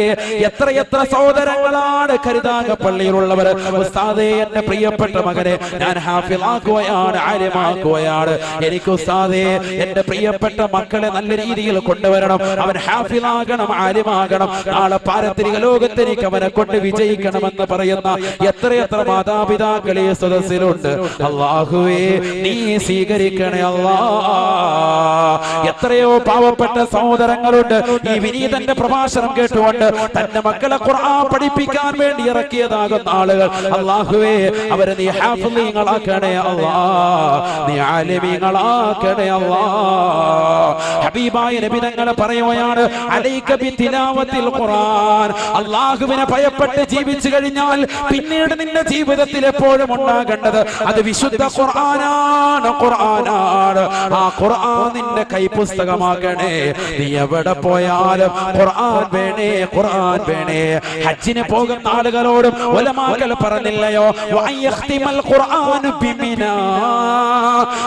എത്ര സഹോദരങ്ങളാണ് കരുതാകപ്പള്ളിയിലുള്ളവർ, ഉസ്താദേ എന്റെ പ്രിയപ്പെട്ട മകനെ ഞാൻ ഹാഫിളാക്കുകയാണ്, ആലിമാക്കുകയാണ്, എനിക്ക് ഉസ്താദേ എന്റെ പ്രിയപ്പെട്ട മക്കളെ നല്ല രീതിയിൽ കൊണ്ടുവരണം, അവൻ ഹാഫിളാകണം, ആലിമാകണം, നാളെ പാരത്രിക ലോകത്ത് എനിക്ക് അവനെ കൊണ്ട് വിജയിക്കണമെന്ന് പറയുന്ന എത്ര മാതാപിതാക്കൾ ഈ സദസ്സിലുണ്ട്. അല്ലാഹുവേ നീ സ്വീകരിക്കണേ അല്ലാഹ്. എത്രയോ പാവപ്പെട്ട സഹോദരങ്ങളുണ്ട് ഈ വിനീതന്റെ പ്രഭാഷണം കേട്ടുകൊണ്ട് തന്റെ മക്കളെ ഖുർആൻ പഠിപ്പിക്കാൻ വേണ്ടി ഇറക്കിയതാകുന്ന ആളുകൾ. അല്ലാഹുവേ അവരെ നീ ഹാഫിളീങ്ങളാക്കണേ അല്ലാഹ്, നീ ആലിമീങ്ങളാക്കണേ അല്ലാഹ്. ഹബീബായ നബി തങ്ങൾ പറയുകയാണ്, അലൈക ബിതിലാവത്തിൽ ഖുർആൻ, അല്ലാഹുവിനെ ഭയപ്പെട്ട് ജീവിച്ചു കഴിഞ്ഞാൽ പിന്നീട് നിന്റെ ജീവിതത്തിൽ എപ്പോഴും ഉണ്ടാകേണ്ടത് അത് വിശുദ്ധ ഖുർആനാണ്. ആ ഖുർആൻ നിന്റെ കൈപുസ്തകമാകണേ. നീ എവിടെ പോയാലും ഖുർആൻ വേണേ. ഹജ്ജിന് പോകുന്ന ആളുകളോടും ഉലമാക്കൾ പറഞ്ഞില്ലയോ, വയഖ്തിമൽ ഖുർആൻ ബിമിനാ,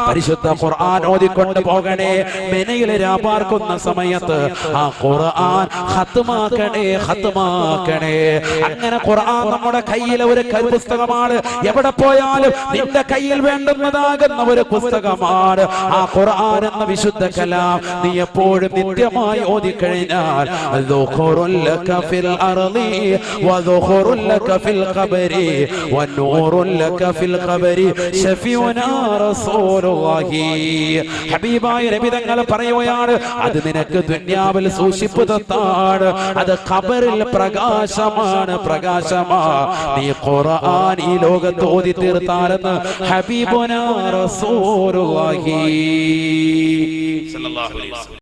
പരിശുദ്ധ ഖുർആൻ ഓതിക്കൊണ്ട് പോകണേ. മിനയിൽ രാപാർക്കുന്ന സമയത്ത് ആ ഖുർആൻ ഖത്മാക്കണേ. അങ്ങനെ ഖുർആൻ നമ്മുടെ കയ്യിലെ ഒരു പുസ്തകമാണ്. എവിടെ പോയാലും നിന്റെ കയ്യിൽ വേണ്ടുന്നതാകുന്ന ഒരു പുസ്തകമാണ് ആ ഖുർആൻ എന്ന വിശുദ്ധ കലാം. നീ എപ്പോഴും നിത്യമായി ഓതിക്കഴിഞ്ഞാൽ ദുഖുറുൽ ലക ഫിൽ അർളി വദുഖുറുൽ ലക ഫിൽ ഖബരി വനൂറുൽ ലക ഫിൽ ഖബരി ശഫീഉനാ റസൂലുള്ളാഹി. ഹബീബായ നബി തങ്ങൾ പറയുകയാണ്, അത് നിനക്ക് ദുനിയാവിൽ സൂക്ഷിപ്പ് തത്താണ്, അത് ഖബറിൽ പ്രകാശമാണ്. നീ ഖുർആൻ ഈ ലോകത്ത് ഓതി തീർത്താലെന്ന് ഹബീബുനാ റസൂലുള്ളാഹി സ്വല്ലല്ലാഹു അലൈഹി വസല്ലം.